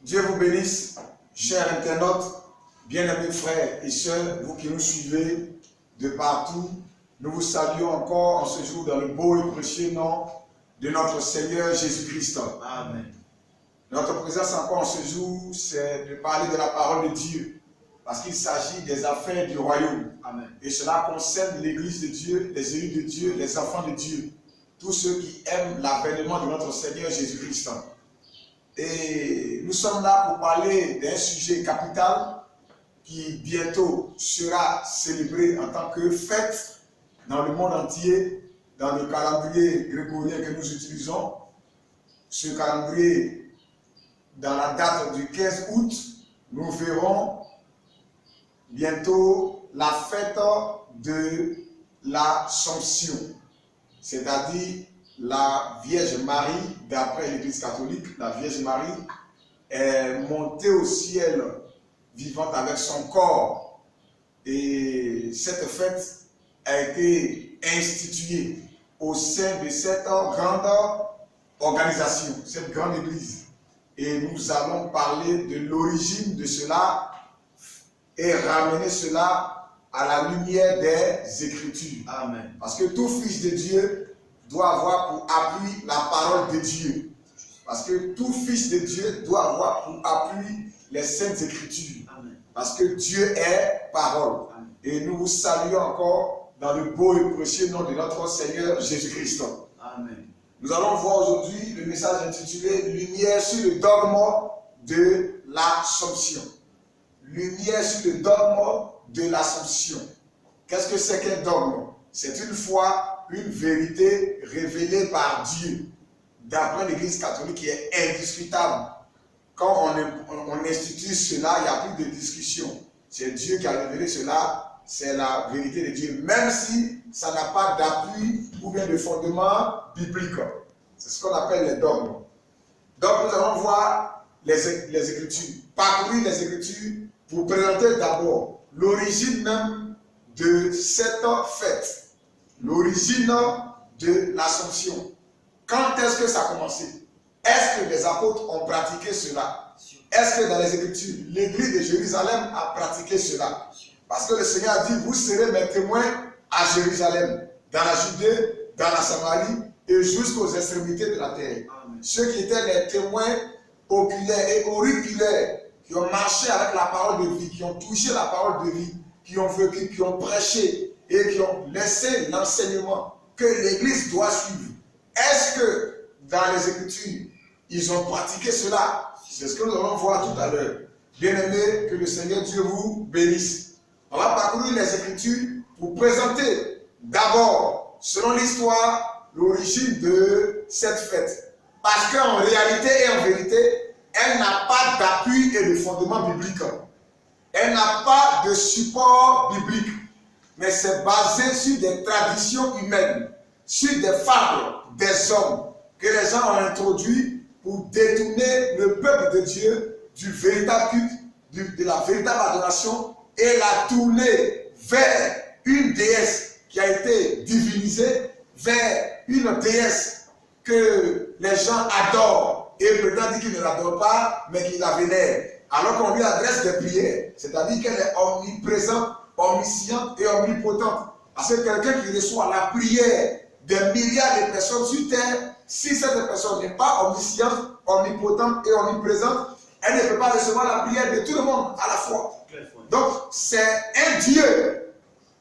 Dieu vous bénisse, chers internautes, bien-aimés frères et sœurs, vous qui nous suivez de partout. Nous vous saluons encore en ce jour dans le beau et précieux nom de notre Seigneur Jésus-Christ. Amen. Notre présence encore en ce jour, c'est de parler de la parole de Dieu, parce qu'il s'agit des affaires du royaume. Amen. Et cela concerne l'Église de Dieu, les élus de Dieu, les enfants de Dieu, tous ceux qui aiment l'avènement de notre Seigneur Jésus-Christ. Et nous sommes là pour parler d'un sujet capital qui bientôt sera célébré en tant que fête dans le monde entier, dans le calendrier grégorien que nous utilisons. Ce calendrier, dans la date du 15 août, nous verrons bientôt la fête de l'Assomption, c'est-à-dire la Vierge Marie, d'après l'Église catholique, la Vierge Marie est montée au ciel vivante avec son corps. Et cette fête a été instituée au sein de cette grande organisation, cette grande Église. Et nous allons parler de l'origine de cela et ramener cela à la lumière des Écritures. Amen. Parce que tout fils de Dieu doit avoir pour appui la parole de Dieu. Parce que tout fils de Dieu doit avoir pour appui les saintes Écritures. Amen. Parce que Dieu est parole. Amen. Et nous vous saluons encore dans le beau et précieux nom de notre Seigneur Jésus-Christ. Amen. Nous allons voir aujourd'hui le message intitulé « Lumière sur le dogme de l'Assomption ». Lumière sur le dogme de l'Assomption. Qu'est-ce que c'est qu'un dogme? C'est une foi, une vérité révélée par Dieu, d'après l'Église catholique, qui est indiscutable. Quand on institue cela, il n'y a plus de discussion. C'est Dieu qui a révélé cela, c'est la vérité de Dieu, même si ça n'a pas d'appui ou bien de fondement biblique. C'est ce qu'on appelle les dogmes. Donc nous allons voir les Écritures, parcourir les Écritures pour présenter d'abord l'origine même de cette fête. L'origine de l'Assomption. Quand est-ce que ça a commencé? Est-ce que les apôtres ont pratiqué cela? Est-ce que dans les Écritures, l'église de Jérusalem a pratiqué cela? Parce que le Seigneur a dit, vous serez mes témoins à Jérusalem, dans la Judée, dans la Samarie et jusqu'aux extrémités de la terre. Amen. Ceux qui étaient les témoins oculaires et auriculaires, qui ont marché avec la parole de vie, qui ont touché la parole de vie, qui ont vécu, qui ont prêché, et qui ont laissé l'enseignement que l'Église doit suivre. Est-ce que dans les Écritures, ils ont pratiqué cela? C'est ce que nous allons voir tout à l'heure. Bien-aimés, que le Seigneur Dieu vous bénisse. On va parcourir les Écritures pour présenter d'abord, selon l'histoire, l'origine de cette fête. Parce qu'en réalité et en vérité, elle n'a pas d'appui et de fondement biblique. Elle n'a pas de support biblique. Mais c'est basé sur des traditions humaines, sur des fables des hommes que les gens ont introduits pour détourner le peuple de Dieu du véritable culte, de la véritable adoration et la tourner vers une déesse qui a été divinisée, vers une déesse que les gens adorent et prétendent qu'ils ne l'adorent pas, mais qu'ils la vénèrent. Alors qu'on lui adresse des prières, c'est-à-dire qu'elle est omniprésente, omnisciente et omnipotente. Parce que quelqu'un qui reçoit la prière des milliards de personnes sur terre, si cette personne n'est pas omnisciente, omnipotente et omniprésente, elle ne peut pas recevoir la prière de tout le monde à la fois. Donc c'est un Dieu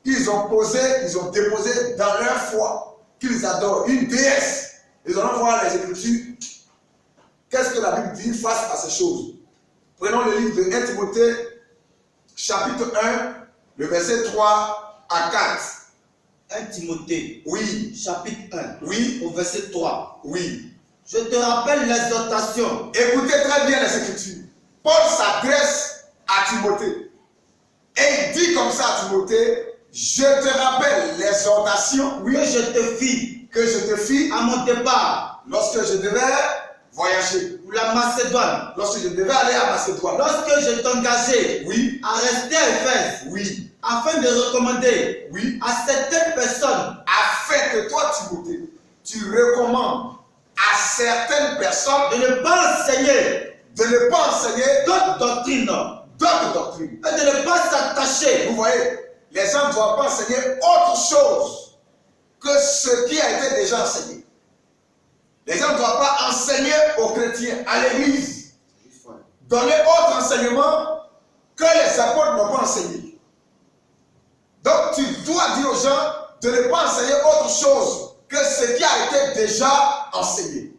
qu'ils ont posé, ils ont déposé dans leur foi, qu'ils adorent, une déesse. Ils allons voir les Écritures. Qu'est-ce que la Bible dit face à ces choses? Prenons le livre de 1 Timothée, chapitre 1, le verset 3 à 4. 1 Timothée, oui. Chapitre 1, oui. Au verset 3. Oui. Je te rappelle l'exhortation. Écoutez très bien les Écritures. Paul s'adresse à Timothée. Et il dit comme ça à Timothée, je te rappelle l'exhortation, oui, que je te fis à mon départ, lorsque je devais voyager pour la Macédoine, lorsque je devais aller à Macédoine, lorsque je t'engageais, oui, à rester à Éphèse, oui, afin de recommander, oui, à certaines personnes, afin que toi, Timothée, tu recommandes à certaines personnes de ne pas enseigner de ne pas enseigner d'autres doctrines d'autres doctrines. et de ne pas s'attacher. Vous voyez, les gens ne doivent pas enseigner autre chose que ce qui a été déjà enseigné. Les gens ne doivent pas enseigner aux chrétiens, à l'église, donner autre enseignement que les apôtres n'ont pas enseigné. Donc tu dois dire aux gens de ne pas enseigner autre chose que ce qui a été déjà enseigné.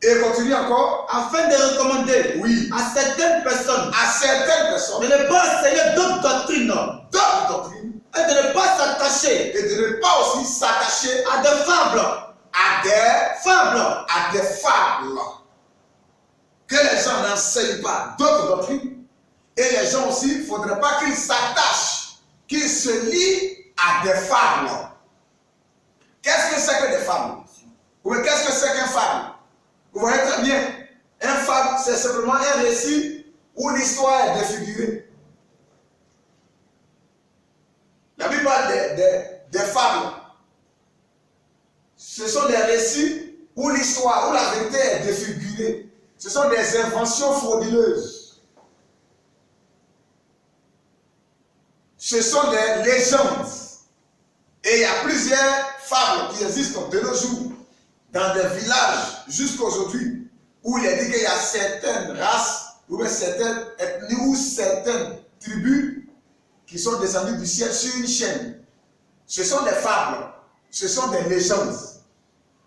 Et continue encore. Afin de recommander Oui. à certaines personnes À certaines personnes, de ne pas enseigner d'autres doctrines d'autres doctrines, et de ne pas s'attacher et de ne pas aussi s'attacher à des fables. à des fables. Que les gens n'enseignent pas d'autres doctrines. Et les gens aussi, il ne faudrait pas qu'ils s'attachent, qu'ils se lient à des fables. Qu'est-ce que c'est que des fables? Ou qu'est-ce que c'est qu'un fable? Vous voyez très bien. Un fable, c'est simplement un récit où l'histoire est défigurée. La plupart des fables, ce sont des récits où l'histoire, où la vérité est défigurée. Ce sont des inventions frauduleuses. Ce sont des légendes. Et il y a plusieurs fables qui existent de nos jours dans des villages jusqu'à aujourd'hui où il est dit qu'il y a certaines races ou certaines ethnies ou certaines tribus qui sont descendues du ciel sur une chaîne. Ce sont des fables, ce sont des légendes.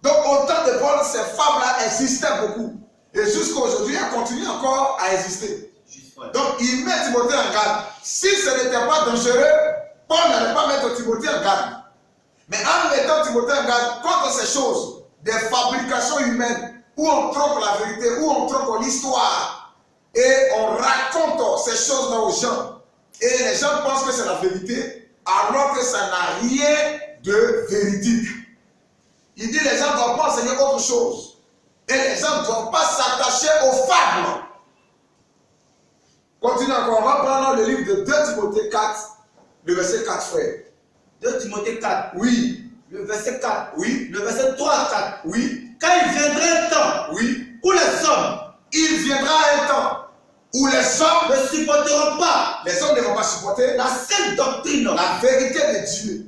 Donc au temps de Paul, ces fables-là existaient beaucoup. Et jusqu'à aujourd'hui, elles continuent encore à exister. Donc il met Timothée en garde. Si ce n'était pas dangereux, Paul n'allait pas mettre Timothée en garde. Mais en mettant Timothée en garde contre ces choses, des fabrications humaines, où on trompe la vérité, où on trompe l'histoire, et on raconte ces choses-là aux gens, et les gens pensent que c'est la vérité, alors que ça n'a rien de véridique. Il dit les gens ne doivent pas enseigner autre chose, et les gens ne doivent pas s'attacher aux fables. Continue encore, on va prendre le livre de 2 Timothée 4, le verset 4, frère. 2 Timothée 4. Oui. Le verset 4. Oui. Le verset 3 à 4. Oui. Quand il viendra un temps Oui. où les hommes Il viendra un temps où les hommes ne supporteront pas ne vont pas supporter la sainte doctrine, la vérité de Dieu.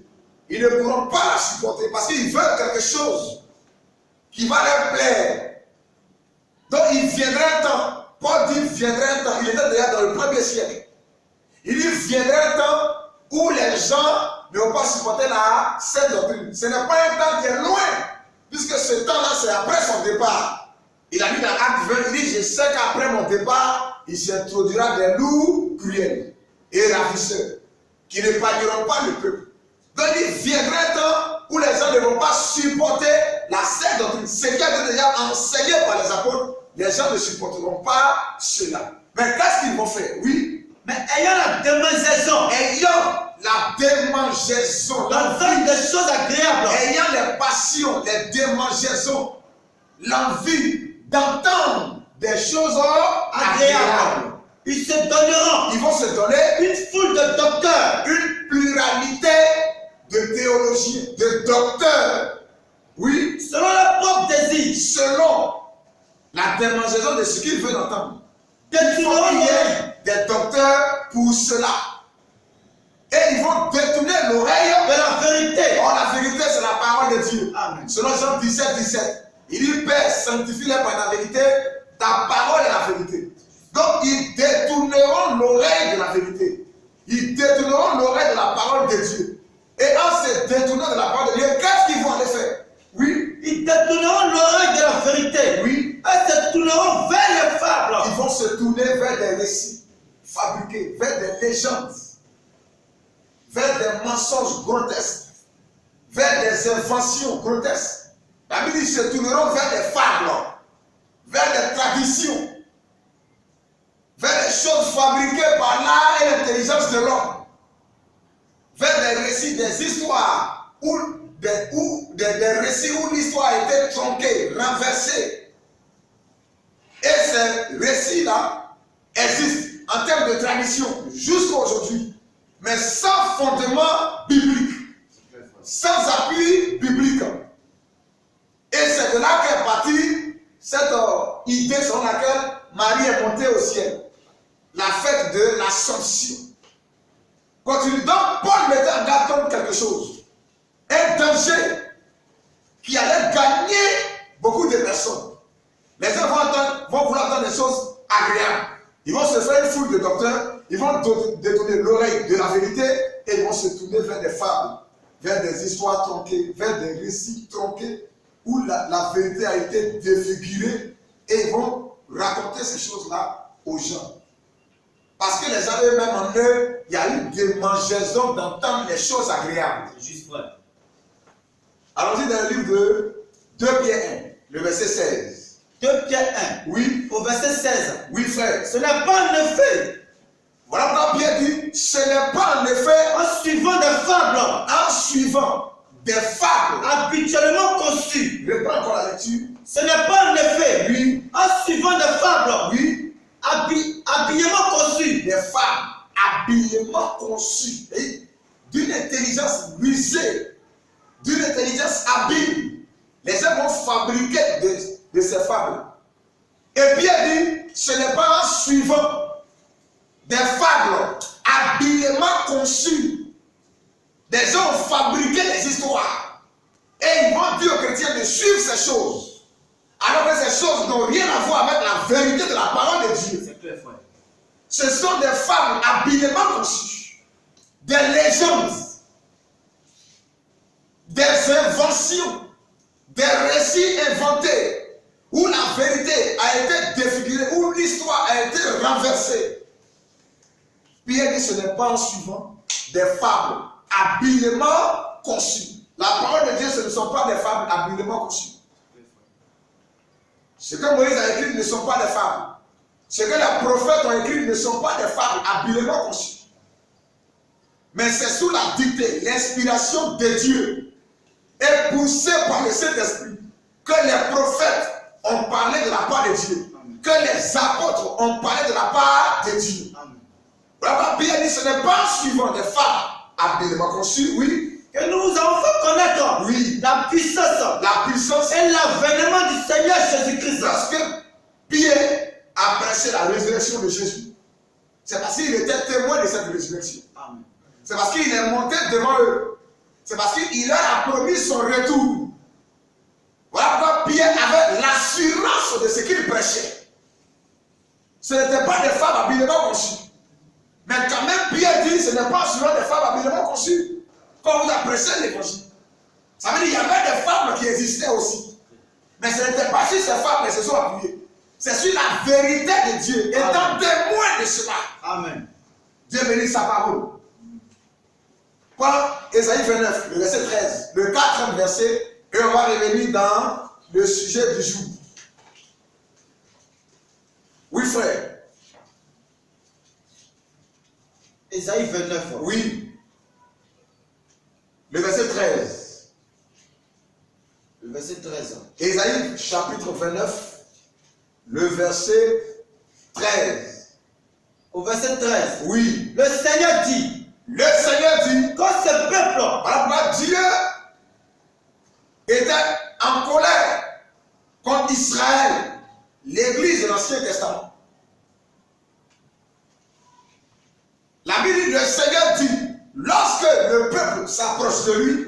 Ils ne pourront pas la supporter parce qu'ils veulent quelque chose qui va leur plaire. Donc il viendra un temps, Paul dit viendra un temps, il était déjà dans le 1er siècle. Il dit viendra un temps où les gens ne vont pas supporter la sainte doctrine. Ce n'est pas un temps qui est loin, puisque ce temps-là c'est après son départ. Il a dit dans Acte 20, il dit je sais qu'après mon départ, il s'introduira des loups cruels et ravisseurs qui ne n'épargneront pas le peuple. Donc il viendra un temps où les gens ne vont pas supporter la sainte doctrine. Ce qui a été déjà enseigné par les apôtres, les gens ne supporteront pas cela. Mais qu'est-ce qu'ils vont faire? Oui. mais ayant la démangeaison, Ayant la démangeaison, l'envie des choses agréables, ayant les passions, les démangeaisons, l'envie d'entendre des choses agréables. ils se donneront Ils vont se donner une foule de docteurs, une pluralité de théologiens, de docteurs. Oui, selon leur propre désir, selon la démangeaison de ce qu'ils veulent entendre. détourneront Il y l'oreille a des docteurs pour cela. Et ils vont détourner l'oreille de la vérité. Or, la vérité, c'est la parole de Dieu. Amen. Selon Jean 17, 17. Il dit, Père, sanctifie-les par la vérité, ta parole est la vérité. Donc, ils détourneront l'oreille de la vérité. Ils détourneront l'oreille de la parole de Dieu. Et en se détournant de la parole de Dieu, qu'est-ce qu'ils vont aller faire? Oui. Ils détourneront l'oreille de la vérité. Oui. Et se tourneront vers les fables. Ils vont se tourner vers des récits fabriqués, vers des légendes, vers des mensonges grotesques, vers des inventions grotesques. La Bible dit qu'ils se tourneront vers des fables, vers des traditions, vers des choses fabriquées par l'art et l'intelligence de l'homme, vers des récits, des histoires, des récits où l'histoire a été tronquée, renversée. Et ces récits-là existent en termes de tradition jusqu'à aujourd'hui, mais sans fondement biblique, sans appui biblique. Et c'est de là qu'est partie cette idée selon laquelle Marie est montée au ciel. La fête de l'Assomption. Continue. Donc, Paul mettait en garde contre quelque chose. Un danger qui allait gagner beaucoup de personnes. Les gens vont vouloir entendre des choses agréables. Ils vont se faire une foule de docteurs. Ils vont détourner l'oreille de la vérité et ils vont se tourner vers des fables, vers des histoires tronquées, vers des récits tronqués où la vérité a été défigurée et ils vont raconter ces choses-là aux gens. Parce que les gens eux-mêmes en eux, il y a eu des mangeaisons d'entendre les choses agréables. C'est juste vrai. Allons-y dans le livre de 2 Pierre 1, le verset 16. 2 Pierre 1, Oui, au verset 16. oui frère. Ce n'est pas en effet Voilà pourquoi Pierre dit, ce n'est pas en effet en suivant des fables en suivant des fables. habituellement conçues. Reprends encore la lecture. Ce n'est pas en effet Oui, en suivant des fables oui, habillement conçues. des fables habilement conçues, et d'une intelligence rusée, d'une intelligence habile. Les gens vont fabriquer de ces fables. Et Pierre dit, ce n'est pas en suivant des fables habilement conçues. Des gens ont fabriqué des histoires. Et ils vont dire aux chrétiens de suivre ces choses. Alors que ces choses n'ont rien à voir avec la vérité de la parole de Dieu. C'est clair, frère. Ce sont des fables habilement conçues. Des légendes. Des inventions. Des récits inventés. Où la vérité a été défigurée. Où l'histoire a été renversée. Pierre dit ce n'est pas en suivant des fables habilement conçues. La parole de Dieu, ce ne sont pas des fables habilement conçues. Ce que Moïse a écrit ne sont pas des fables. Ce que les prophètes ont écrit ne sont pas des fables habilement conçues. Mais c'est sous la dictée, l'inspiration de Dieu et poussé par le Saint-Esprit que les prophètes ont parlé de la part de Dieu. Amen. Que les apôtres ont parlé de la part de Dieu. Amen. Voilà, Pierre dit, ce n'est pas en suivant des fables habilement conçues, oui, Que nous vous avons fait connaître oui, la puissance la puissance. et l'avènement du Seigneur Jésus-Christ. Lorsque Pierre a prêché la résurrection de Jésus, c'est parce qu'il était témoin de cette résurrection. Amen. C'est parce qu'il est monté devant eux. C'est parce qu'il leur a promis son retour. Voilà pourquoi Pierre avait l'assurance de ce qu'il prêchait. Ce n'était pas des fables habilement conçues. Mais quand même, Pierre dit, ce n'est pas en suivant des fables habilement conçues qu'on vous a prêché l'évangile. Ça veut dire qu'il y avait des fables qui existaient aussi. Mais ce n'était pas sur ces fables qui se sont appuyées. C'est sur la vérité de Dieu, étant témoin de cela. Amen. Dieu bénit sa parole. Paul, Ésaïe 29, le verset 13, le 4e verset, et on va revenir dans le sujet du jour. Oui, frère. Ésaïe 29. Oui. Le verset 13. Le verset 13. Ésaïe chapitre 29, le verset 13. Au verset 13. Oui. Le Seigneur dit, Le Seigneur dit, quand ce peuple voilà pourquoi Dieu était en colère contre Israël, l'église de l'Ancien Testament. La Bible dit, le Seigneur dit, lorsque le peuple s'approche de lui,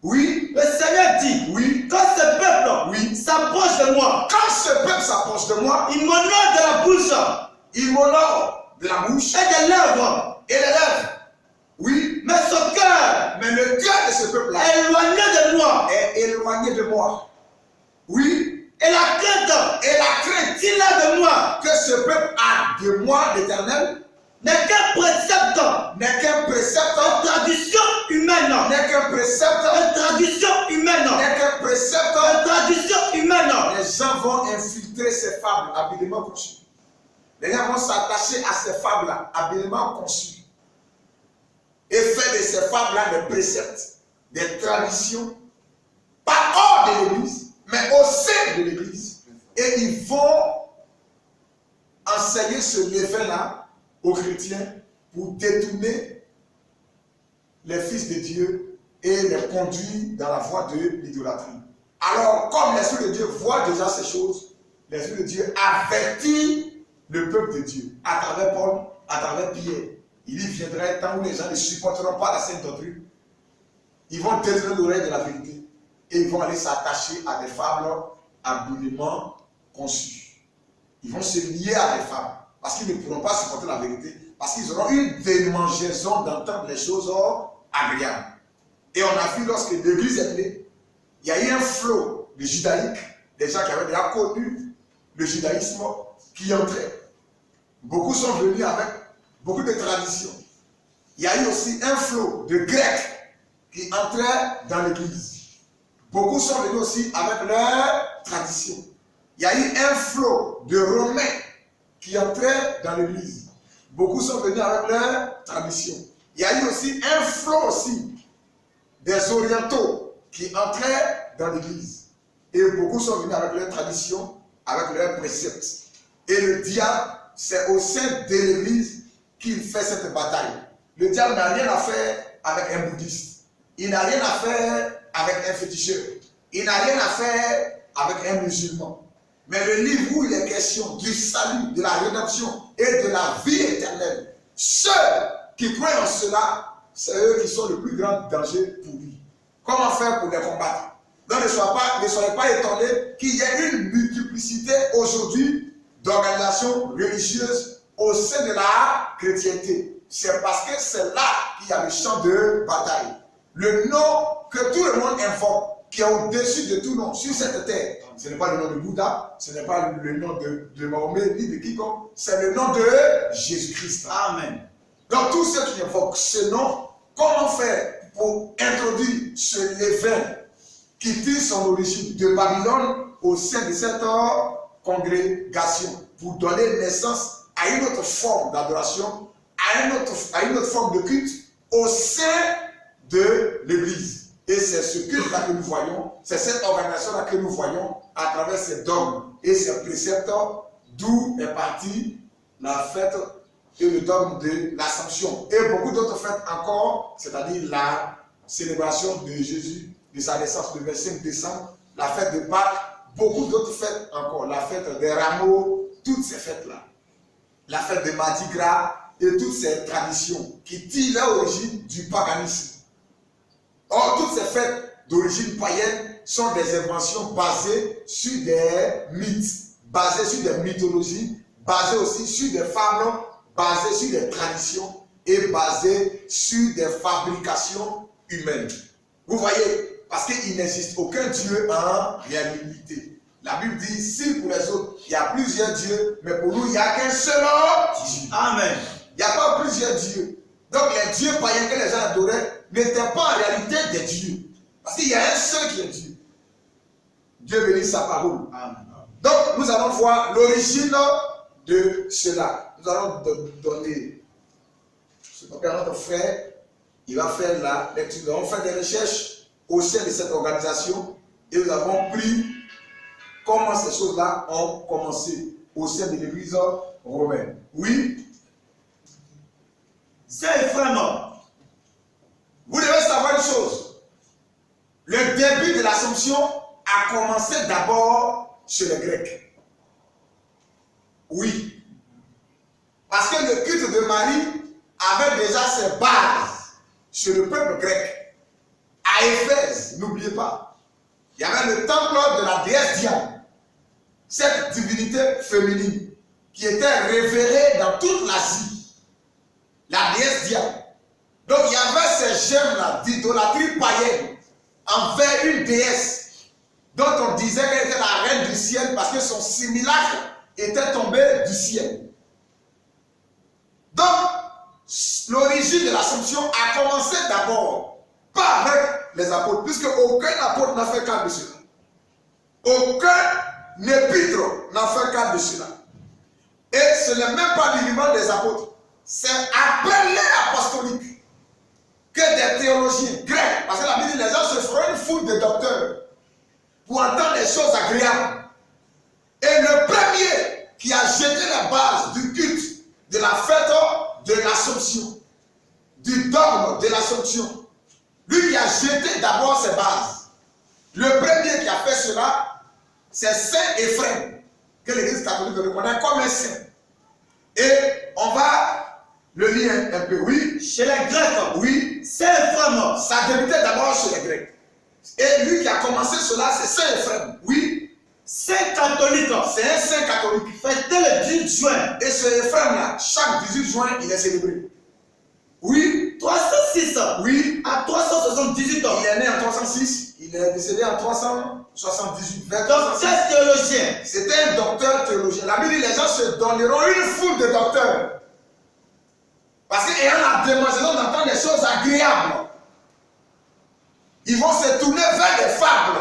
oui, le Seigneur dit, oui, quand ce peuple oui, s'approche de moi, quand ce peuple s'approche de moi, il m'honore de la bouche il m'honore de la bouche et des lèvres, et des lèvres. Oui, mais son cœur mais le cœur de ce peuple-là est éloigné de moi. est éloigné de moi. Oui, Et la crainte et la crainte qu'il a de moi que ce peuple a de moi, l'Éternel, n'est qu'un précepte, n'est qu'un précepte, une tradition humaine, n'est qu'un précepte, une tradition humaine, n'est qu'un précepte. une tradition humaine. Les gens vont infiltrer ces fables habilement conçues. Les gens vont s'attacher à ces fables-là, habilement conçues. Et faire de ces fables-là des préceptes, des traditions, pas hors de l'église, mais au sein de l'église. Et ils vont enseigner ce levain-là aux chrétiens pour détourner les fils de Dieu et les conduire dans la voie de l'idolâtrie. Alors, comme l'Esprit de Dieu voit déjà ces choses, l'Esprit de Dieu avertit le peuple de Dieu, à travers Paul, à travers Pierre. Il y viendra un temps où les gens ne supporteront pas la sainte doctrine. Ils vont détruire l'oreille de la vérité et ils vont aller s'attacher à des fables habilement conçues. Ils vont se lier à des fables parce qu'ils ne pourront pas supporter la vérité, parce qu'ils auront une démangeaison d'entendre les choses agréables. Et on a vu lorsque l'Église est née, il y a eu un flot de judaïque, des gens qui avaient déjà connu le judaïsme qui entraient. Beaucoup sont venus avec beaucoup de traditions. Il y a eu aussi un flot de Grecs qui entraient dans l'Église. Beaucoup sont venus aussi avec leurs traditions. Il y a eu un flot de Romains qui entraient dans l'Église. Beaucoup sont venus avec leurs traditions. Il y a eu aussi un flot aussi des Orientaux qui entraient dans l'Église. Et beaucoup sont venus avec leurs traditions, avec leurs préceptes. Et le diable, c'est au sein de l'Église qu'il fait cette bataille. Le diable n'a rien à faire avec un bouddhiste. Il n'a rien à faire avec un féticheur. Il n'a rien à faire avec un musulman. Mais le livre où il est question du salut, de la rédemption et de la vie éternelle, ceux qui croient en cela, c'est eux qui sont le plus grand danger pour lui. Comment faire pour les combattre? Donc ne soyez pas étonnés qu'il y ait une multiplicité aujourd'hui d'organisations religieuses au sein de la chrétienté. C'est parce que c'est là qu'il y a le champ de bataille. Le nom que tout le monde invoque, qui est au-dessus de tout nom sur cette terre, ce n'est pas le nom de Bouddha, ce n'est pas le nom de Mahomet, ni de quiconque, c'est le nom de Jésus-Christ. Amen. Donc tous ceux qui invoquent ce nom, comment faire pour introduire ce levain qui tire son origine de Babylone au sein de cette congrégation, pour donner naissance à une autre forme d'adoration, à une autre forme de culte au sein de l'Église. Et c'est ce culte-là que nous voyons, c'est cette organisation-là que nous voyons à travers ces dogmes et ces préceptes, d'où est partie la fête et le dogme de l'Assomption. Et beaucoup d'autres fêtes encore, c'est-à-dire la célébration de Jésus, de sa naissance le 25 décembre, la fête de Pâques, beaucoup d'autres fêtes encore, la fête des rameaux, toutes ces fêtes-là. La fête de Mardi Gras et toutes ces traditions qui tirent leur origine du paganisme. Or, toutes ces fêtes d'origine païenne sont des inventions basées sur des mythes, basées sur des mythologies, basées aussi sur des fables, basées sur des traditions et basées sur des fabrications humaines. Vous voyez, parce qu'il n'existe aucun Dieu en réalité. La Bible dit, si pour les autres, il y a plusieurs dieux, mais pour nous, il n'y a qu'un seul Dieu. Amen. Il n'y a pas plusieurs dieux. Donc les dieux païens que les gens adoraient n'étaient pas en réalité des dieux. Parce qu'il y a un seul qui est Dieu. Dieu bénisse sa parole. Amen. Donc nous allons voir l'origine de cela. Nous allons donner ce que notre frère, il va faire la lecture. Nous allons faire des recherches au sein de cette organisation et nous avons pris comment ces choses-là ont commencé au sein de l'église romaine. Oui. C'est vraiment. Vous devez savoir une chose. Le début de l'Assomption a commencé d'abord chez les Grecs. Oui. Parce que le culte de Marie avait déjà ses bases chez le peuple grec. À Éphèse, n'oubliez pas, il y avait le temple de la déesse Diane, cette divinité féminine qui était révérée dans toute l'Asie. La déesse Diane. Donc il y avait ces gemmes-là d'idolâtrie païenne envers une déesse dont on disait qu'elle était la reine du ciel parce que son simulacre était tombé du ciel. Donc l'origine de l'Assomption a commencé d'abord pas avec les apôtres, puisque aucun apôtre n'a fait cas de cela. Aucun épître n'a fait cas de cela. Et ce n'est même pas du vivant des apôtres. C'est après l'ère apostolique que des théologiens grecs, parce que la Bible dit les gens se feront une foule de docteurs pour entendre des choses agréables. Et le premier qui a jeté la base du culte, de la fête de l'Assomption, du dogme de l'Assomption, lui qui a jeté d'abord ses bases. Le premier qui a fait cela, c'est Saint Éphrem, que l'Église catholique reconnaît comme un saint. Et on va le lire un peu. Oui. Chez les Grecs, Oui. Saint Ephrem, Ça débutait d'abord chez les Grecs. Et lui qui a commencé cela, c'est Saint Ephrem. Oui. Saint catholique, C'est un saint catholique. fêtait le 18 juin. Et ce Ephrem-là, chaque 18 juin, il est célébré. Oui. 306 Oui. à 378 ans. Il est né en 306. Il est décédé en 378. Vers Donc, 306. c'est théologien. C'était un docteur théologien. La Bible dit les gens se donneront une foule de docteurs. Parce qu'ayant la démangeaison d'entendre des choses agréables, ils vont se tourner vers des fables.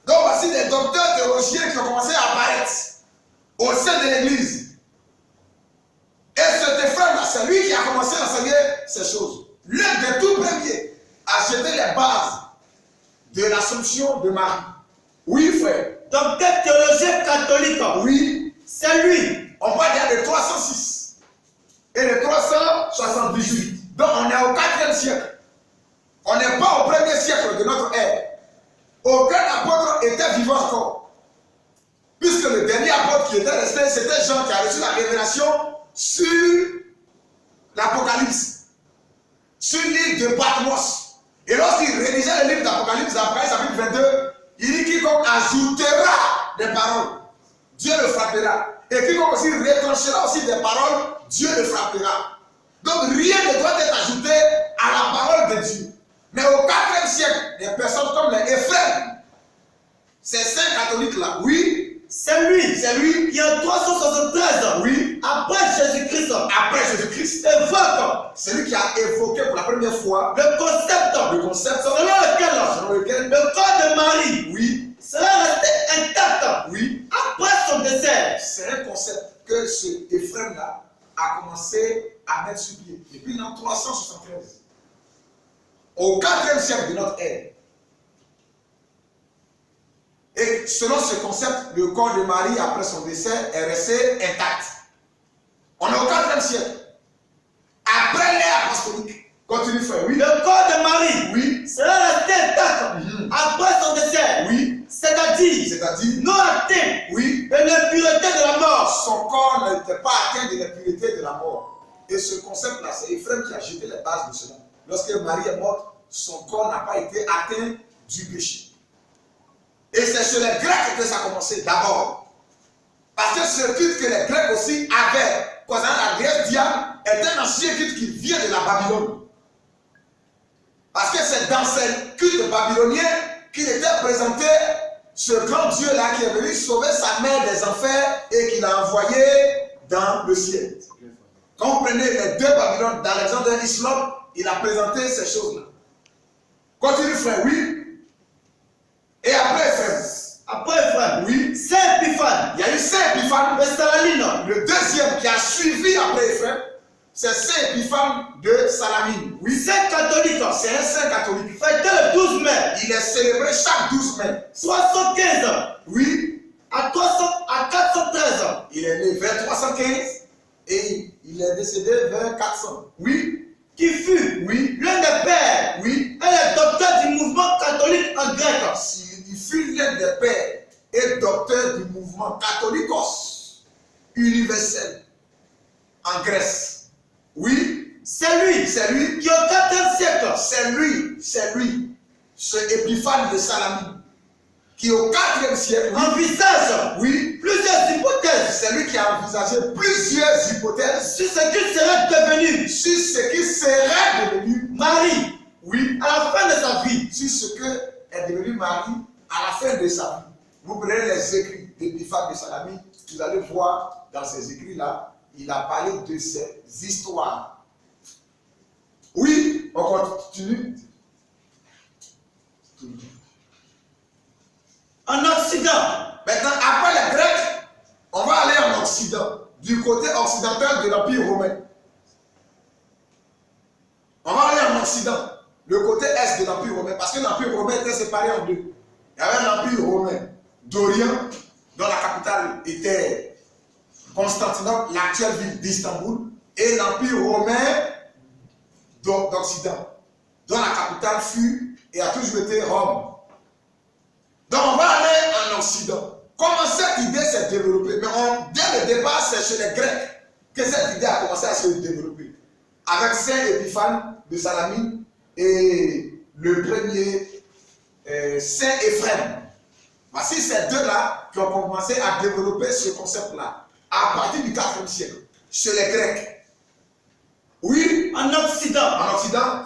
Donc voici des docteurs théologiens qui ont commencé à apparaître au sein de l'église. Et cet Ephrem-là, c'est lui qui a commencé à enseigner ces choses. L'un des tout premiers a jeté les bases de l'Assomption de Marie. Oui, frère. Donc, quel théologien catholique, Oui. c'est lui. On parle déjà de 306 et de 378. Donc on est au 4e siècle. On n'est pas au 1er siècle de notre ère. Aucun apôtre était vivant encore. Puisque le dernier apôtre qui était resté, c'était Jean qui a reçu la révélation sur l'Apocalypse, sur l'île de Patmos. Et lorsqu'il rédigeait le livre d'Apocalypse, après chapitre 22, il dit quiconque ajoutera des paroles, Dieu le frappera. Et quiconque aussi retranchera aussi des paroles, Dieu le frappera. Donc rien ne doit être ajouté à la parole de Dieu. Mais au 4e siècle, des personnes comme les Éphrem, ces saints catholiques-là, oui, C'est lui qui en 373 oui, après Jésus-Christ, après Jésus-Christ, évoque c'est lui qui a évoqué pour la première fois le concept selon lequel le corps de Marie oui, sera resté intact oui, après son décès. c'est un concept que ce Éphrem-là a commencé à mettre sur pied depuis l'an 373, au 4e siècle de notre ère. Et selon ce concept, le corps de Marie après son décès est resté intact. On est au 4e siècle. Après l'ère apostolique. Continue frère, oui. Le corps de Marie Oui. sera resté intact après son décès. Oui. C'est-à-dire non atteint oui, de l'impureté de la mort. son corps n'était pas atteint de l'impureté de la mort. Et ce concept-là, c'est Éphrem qui a jeté les bases de cela. Lorsque Marie est morte, son corps n'a pas été atteint du péché. Et c'est chez les Grecs que ça a commencé d'abord. Parce que ce culte que les Grecs aussi avaient, concernant la Grèce Diane, est un ancien culte qui vient de la Babylone. Parce que c'est dans ces cultes babyloniens qu'il était présenté ce grand Dieu-là qui est venu sauver sa mère des enfers et qu'il a envoyé dans le ciel. Quand vous prenez les deux Babylones d'Alexandre Hislop, il a présenté ces choses-là. Continue frère, oui. Et après Ephrem, oui, Saint Épiphane, il y a eu Saint Épiphane. de Salamine. Le deuxième qui a suivi après Éphrem, c'est Saint Épiphane de Salamine. Oui, Saint catholique, c'est un saint catholique. fêté le 12 mai, Il est célébré chaque 12 mai. 315 Oui, à 413. il est né vers 315 et il est décédé vers 400. Oui, Qui fut oui, l'un des pères oui. et le docteur du mouvement catholique en grec. Il fut l'un des pères et docteur du mouvement catholicos universel en Grèce. Oui, C'est lui qui au 4e siècle c'est lui, ce Épiphane de Salamine, qui au 4e siècle, envisage oui, plusieurs hypothèses c'est lui qui a envisagé plusieurs hypothèses sur ce qu'il serait devenu sur ce qui serait devenu Marie oui, à la fin de sa vie. sur ce que est devenu Marie à la fin de sa vie. Vous prenez les écrits d'Épiphane de Salamine, vous allez voir dans ces écrits-là, il a parlé de ces histoires. Oui, on continue. En Occident, Maintenant, après les Grecs, on va aller en Occident, du côté occidental de l'Empire romain. On va aller en Occident, le côté est de l'Empire romain, parce que l'Empire romain était séparé en deux. Il y avait l'Empire romain d'Orient, dont la capitale était Constantinople, l'actuelle ville d'Istanbul, et l'Empire romain d'Occident, dont la capitale fut et a toujours été Rome. Donc on va aller en Occident. Comment cette idée s'est développée? Mais dès le départ, c'est chez les Grecs. que cette idée a commencé à se développer. Avec Saint Épiphane de Salamine et le premier Saint Éphrem. Voici ces deux-là qui ont commencé à développer ce concept-là à partir du 4e siècle, chez les Grecs. Oui, En Occident,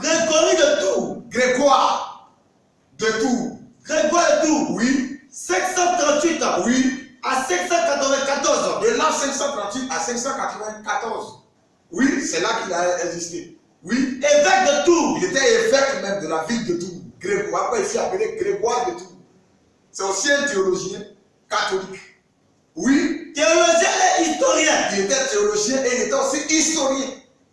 Grégory de Tours, Grégoire de Tours. Grégoire de Tours, Oui, 538 oui, à 594. de l'an 538 à 594. Oui, c'est là qu'il a existé. Oui, Évêque de Tours, il était évêque même de la ville de Tours. Grégoire, après il s'est appelé Grégoire de Tours. C'est aussi un théologien catholique. Oui, théologien et historien. il était théologien et il était aussi historien.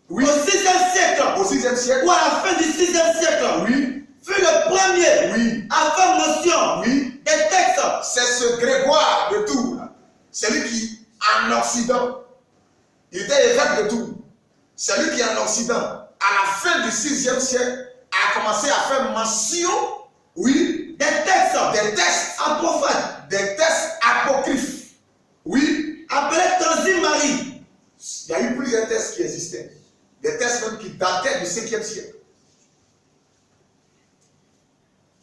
Oui, Au 6e siècle, au 6e siècle. ou à la fin du 6e siècle, Oui, fut le premier oui, à faire mention oui. des textes. C'est ce Grégoire de Tours, c'est lui qui, en Occident, il était évêque de Tours. C'est lui qui, en Occident, à la fin du 6e siècle, a commencé à faire mention, oui, Des textes apophates, des textes apocryphes. Oui, appelés Transi-Marie. il y a eu plusieurs textes qui existaient. Des textes même qui dataient du 5e siècle.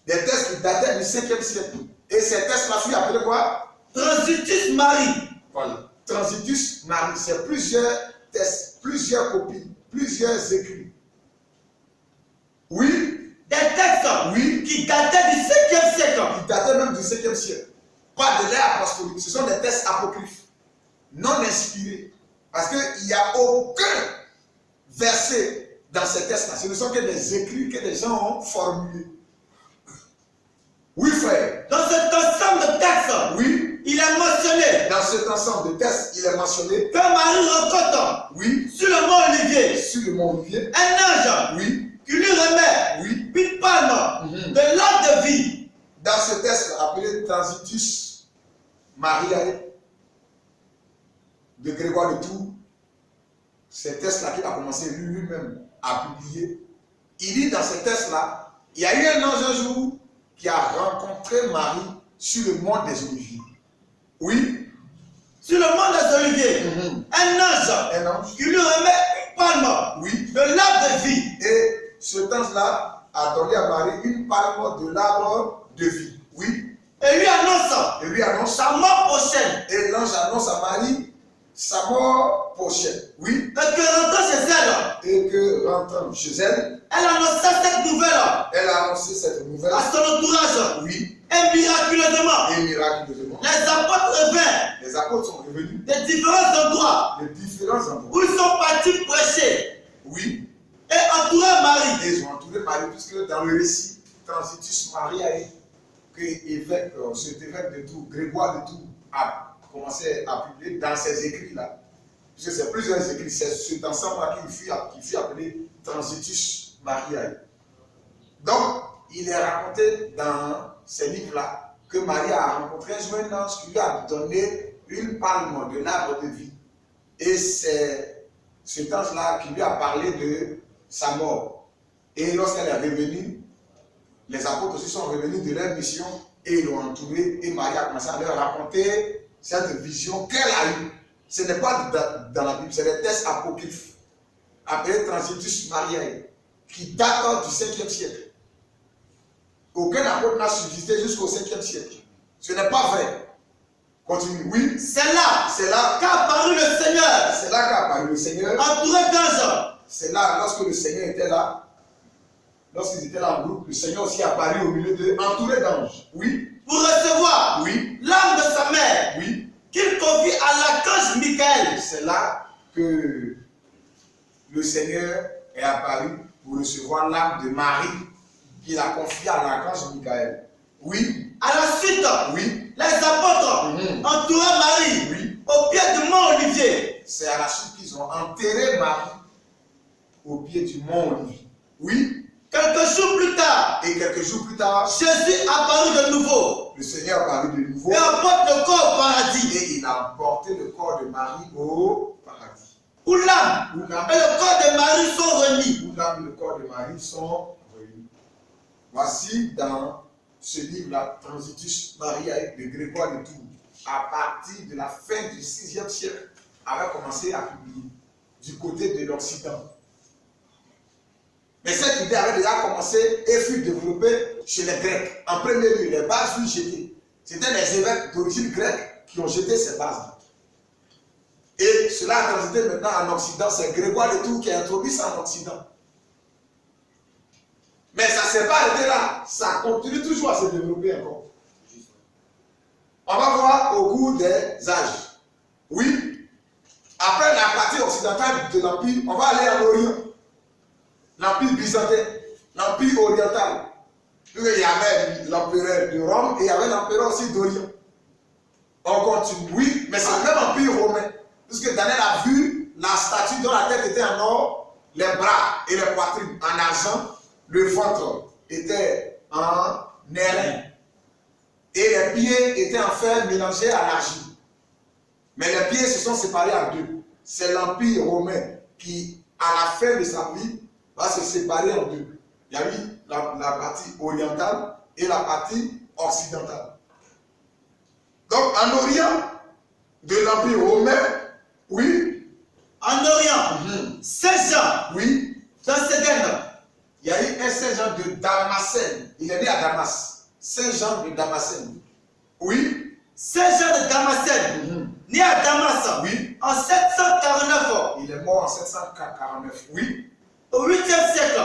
Des textes qui dataient du 5e siècle. Et ces textes-là furent appelés quoi? Transitus Marie. Voilà. Transitus Marie. C'est plusieurs textes, plusieurs copies, plusieurs écrits. Oui, Des textes oui, qui dataient du 5e siècle. qui dataient même du 5e siècle. Pas de l'ère apostolique. Ce sont des textes apocryphes, non inspirés. Parce qu'il n'y a aucun verset dans ces textes-là. Ce ne sont que des écrits que des gens ont formulés. Oui, frère. Dans cet ensemble de textes, Oui, il est mentionné dans cet ensemble de textes, il est mentionné, que Marie rencontre oui, sur le mont Olivier sur le mont Olivier, un ange oui, qui lui remet oui. une palme Mhm. de l'arbre de vie. Dans ce texte appelé Transitus Mariae de Grégoire de Tours, ce texte-là qu'il a commencé lui-même à publier, il dit dans ce texte-là, il y a eu un ange un jour qui a rencontré Marie sur le mont des Oliviers. Oui, Sur le mont des Oliviers, Mhm. un un ange, qui lui remet une palme oui, de l'arbre de vie. et cet ange-là a donné à Marie une palme de l'arbre de vie. Oui, Et lui annonce et lui annonce, sa mort prochaine. et l'ange annonce à Marie sa mort prochaine. Oui, Et que rentrant chez elle, et que rentrant chez elle, elle annonça cette nouvelle elle a annoncé cette nouvelle. à son entourage. Oui, Et miraculeusement, et miraculeusement, les apôtres revinrent les apôtres sont revenus de différents endroits de différents endroits. où ils sont partis prêcher Oui, et entourer Marie. et ils ont entouré Marie, puisque dans le récit, Transitus Mariae, que cet évêque de Tours, Grégoire de Tours, a commencé à publier dans ses écrits-là. Puisque c'est plusieurs écrits, c'est cet ensemble-là qui fut appelé Transitus Mariae. Donc, il est raconté dans ces livres-là que Marie a rencontré un ange qui lui a donné une palme de l'arbre de vie. Et c'est cet ange-là qui lui a parlé de sa mort. Et lorsqu'elle est revenue, les apôtres aussi sont revenus de leur mission et ils l'ont entouré. Et Marie a commencé à leur raconter cette vision qu'elle a eue. Ce n'est pas dans la Bible, c'est des textes apocryphes appelés Transitus Mariae qui datent du 5e siècle. Aucun apôtre n'a subsisté jusqu'au 5e siècle. Ce n'est pas vrai. Continue. Oui, C'est là c'est là qu'a apparu le Seigneur, qu'a apparu le Seigneur. entouré d'anges. C'est là, lorsque le Seigneur était là, lorsqu'ils étaient là en groupe, le Seigneur aussi apparu au milieu d'eux, entouré d'anges. Oui, Pour recevoir oui, l'âme de sa mère, oui. qu'il confie à l'archange Michael. C'est là que le Seigneur est apparu pour recevoir l'âme de Marie qu'il a confiée à l'archange Michael. Oui, À la suite, oui, les apôtres Mhm. entouraient Marie oui. au pied du mont Olivier. C'est à la suite qu'ils ont enterré Marie au pied du mont Olivier. Oui, Quelques jours plus tard, et quelques jours plus tard, Jésus apparut de nouveau le Seigneur apparut de nouveau et emporte le corps au paradis, et il a emporté le corps de Marie au paradis. où l'âme Où l'âme et le corps de Marie sont remis. où l'âme et le corps de Marie sont réunis. Voici dans ce livre-là, Transitus Mariae de Grégoire de Tours, à partir de la fin du 6e siècle, avait commencé à publier. du côté de l'Occident. Mais cette idée avait déjà commencé et fut développée chez les Grecs. En premier lieu, les bases furent jetées. C'était les évêques d'origine grecque qui ont jeté ces bases-là. Et cela a transité maintenant en Occident. C'est Grégoire de Tours qui a introduit ça en Occident. Mais ça ne s'est pas arrêté là. Ça continue toujours à se développer encore. On va voir au cours des âges. Oui. Après la partie occidentale de l'Empire, on va aller en Orient. L'Empire byzantin, l'Empire oriental. Il y avait l'empereur de Rome et il y avait l'empereur aussi d'Orient. On continue, oui, mais c'est le même empire romain. Puisque Daniel a vu la statue dont la tête était en or, les bras et les poitrines en argent, le ventre était en airain. Et les pieds étaient en fer mélangés à l'argile. Mais les pieds se sont séparés en deux. C'est l'empire romain qui, à la fin de sa vie, va se séparer en deux. Il y a eu la partie orientale et la partie occidentale. Donc en Orient de l'Empire romain, oui. En Orient, Saint Jean, oui. dans cette guerre, Il y a eu un Saint Jean de Damascène. Il est né à Damas. Saint Jean de Damascène. Oui. Saint Jean de Damascène, né à Damas, Oui. en 749, Il est mort en 749. Oui. au 8e siècle,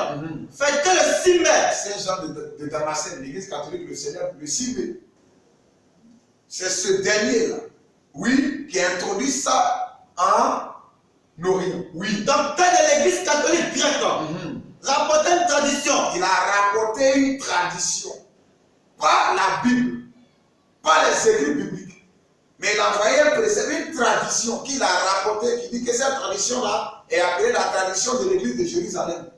fêté le 6 mai. Saint Jean de Damascène, l'église catholique le célèbre le 6 mai. C'est ce dernier-là, oui, qui a introduit ça en Orient. Oui. Donc, père de l'église catholique grecque, rapportait une tradition. Il a rapporté une tradition, pas la Bible, pas les écrits bibliques, mais il a envoyé une tradition qu'il a rapportée, qui dit que cette tradition-là est appelée la tradition de l'église de Jérusalem.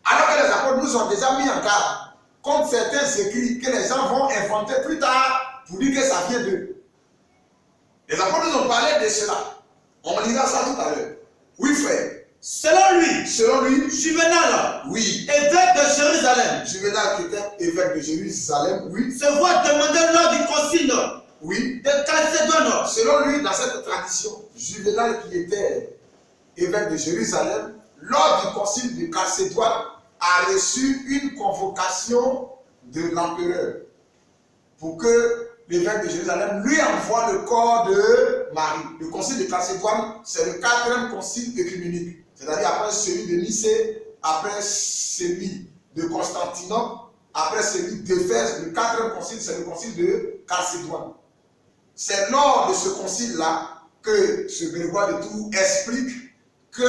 Alors que les apôtres nous ont déjà mis en garde contre certains écrits que les gens vont inventer plus tard pour dire que ça vient d'eux. Les apôtres nous ont parlé de cela. On lira ça tout à l'heure. Oui, frère. Selon lui, Juvénal, Oui. évêque de Jérusalem, Juvénal qui était évêque de Jérusalem, oui. se voit demander lors du concile Oui. de Chalcédoine. Selon lui, dans cette tradition, Juvénal qui était évêque de Jérusalem, lors du concile de Chalcédoine, a reçu une convocation de l'empereur pour que l'évêque de Jérusalem lui envoie le corps de Marie. Le concile de Chalcédoine, c'est le 4e concile œcuménique. C'est-à-dire après celui de Nicée, après celui de Constantinople, après celui d'Éphèse, le 4e concile, c'est le concile de Chalcédoine. C'est lors de ce concile-là que ce Grégoire de Tours explique que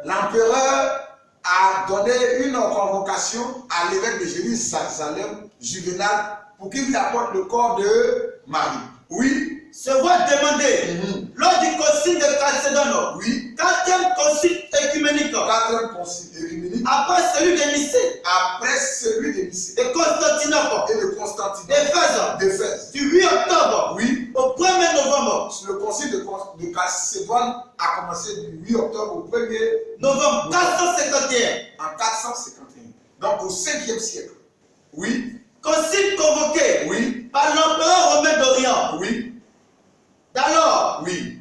l'empereur a donné une convocation à l'évêque de Jérusalem, Juvénal, pour qu'il lui apporte le corps de Marie. Oui. Se voit demander lors du concile de Chalcédoine. Oui. 4e concile œcuménique. 4e concile œcuménique. Après celui de Nicée. Après celui de Nicée. De Constantinople. Et de Constantinople. D'Éphèse. Du 8 octobre. Oui. Au 1er novembre. Le concile de Chalcédoine a commencé du 8 octobre au 1er novembre 451. En 451. Donc au 5e siècle. Oui. Concile convoqué. Oui. Par l'empereur romain d'Orient. Oui. D'alors. Oui.